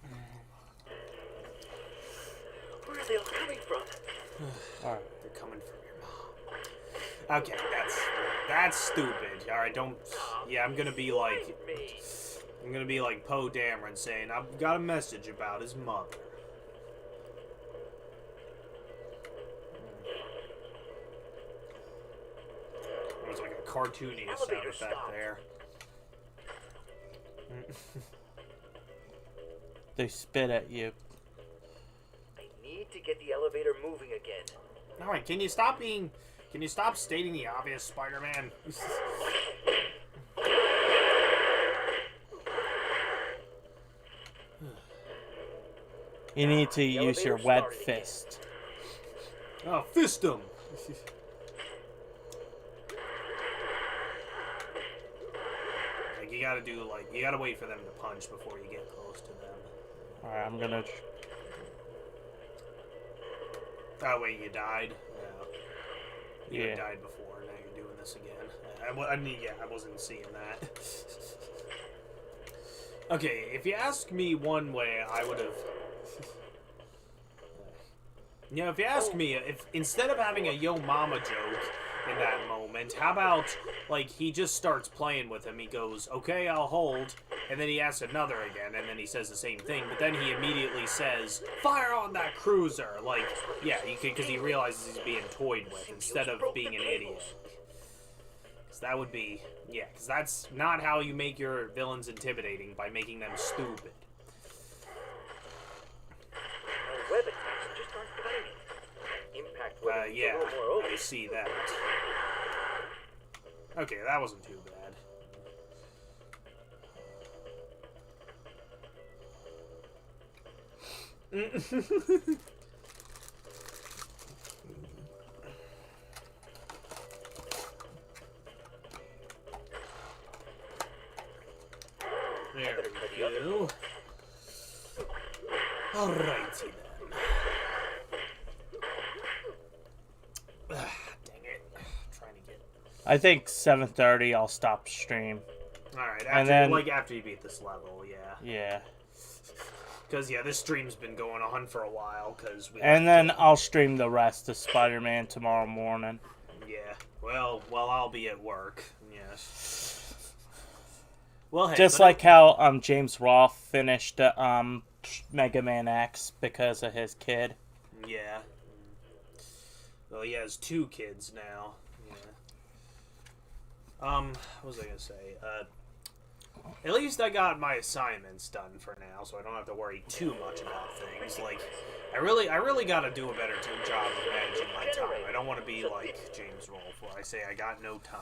Where are they all coming from? Alright. They're coming from your mom. Okay, that's stupid. Alright, don't. Yeah, I'm gonna be like. I'm gonna be like Poe Dameron saying, I've got a message about his mother. It was like a cartoony sound effect there. They spit at you. I need to get the elevator moving again. Alright, can you stop stating the obvious, Spider-Man? You need to use your web fist. Oh, fist him! Like, you gotta wait for them to punch before you get close to them. Alright, I'm gonna... Oh, wait, you died? Yeah. You had Yeah. died before, now you're doing this again. I mean, yeah, I wasn't seeing that. Okay, if you ask me one way, I would have... You know, if you ask me, if instead of having a yo mama joke in that moment, how about, like, he just starts playing with him, he goes, okay, I'll hold, and then he asks another again, and then he says the same thing, but then he immediately says, fire on that cruiser! Like, yeah, because he realizes he's being toyed with, instead of being an idiot. Because that would be, yeah, because that's not how you make your villains intimidating, by making them stupid. Web attacks just aren't cutting it. Impact weapons Yeah, a little more I open. see that. Okay, that wasn't too bad. There we go. Alrighty then. Dang it. Trying to get... I think 7:30 I'll stop stream. Alright, And then- after you beat this level, yeah. Yeah. Because, yeah, this stream's been going on for a while, because we... And then I'll stream the rest of Spider-Man tomorrow morning. Yeah. Well, I'll be at work. Yes. Well, hey, Just but- like how James Roth finished Mega Man X because of his kid. Yeah. Well, he has 2 kids now. Yeah. What was I gonna say? At least I got my assignments done for now, so I don't have to worry too much about things. Like, I really gotta do a better job of managing my time. I don't want to be like James Rolfe, where I say I got no time.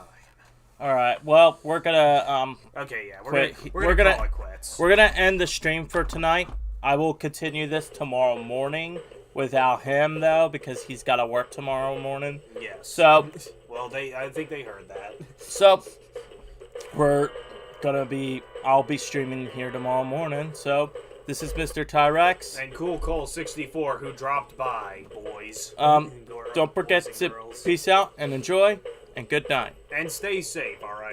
All right. Well, we're gonna Okay, yeah, Quit. we're gonna call it quits. we're gonna end the stream for tonight. I will continue this tomorrow morning without him though, because he's got to work tomorrow morning. Yes. So, Well, I think they heard that. so I'll be streaming here tomorrow morning. So, this is Mr. Tyrex. And Cool Cole 64 who dropped by, boys. Don't forget Boys to and girls. peace out and enjoy and good night. And stay safe, alright?